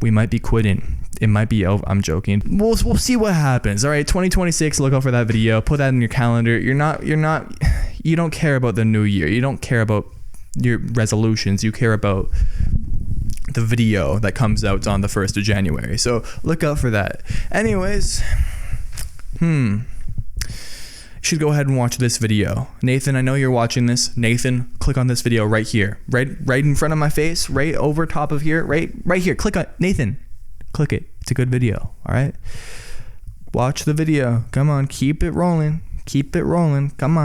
Speaker 4: We might be quitting. It might be over. I'm joking. We'll see what happens. All right, 2026. Look out for that video. Put that in your calendar. You don't care about the new year. You don't care about your resolutions. You care about the video that comes out on the 1st of January. So look out for that. Anyways, you should go ahead and watch this video. Nathan, I know you're watching this. Nathan, click on this video right here. Right in front of my face, right over top of here, right here. Click on Nathan. Click it. It's a good video. All right. Watch the video. Come on. Keep it rolling. Keep it rolling. Come on.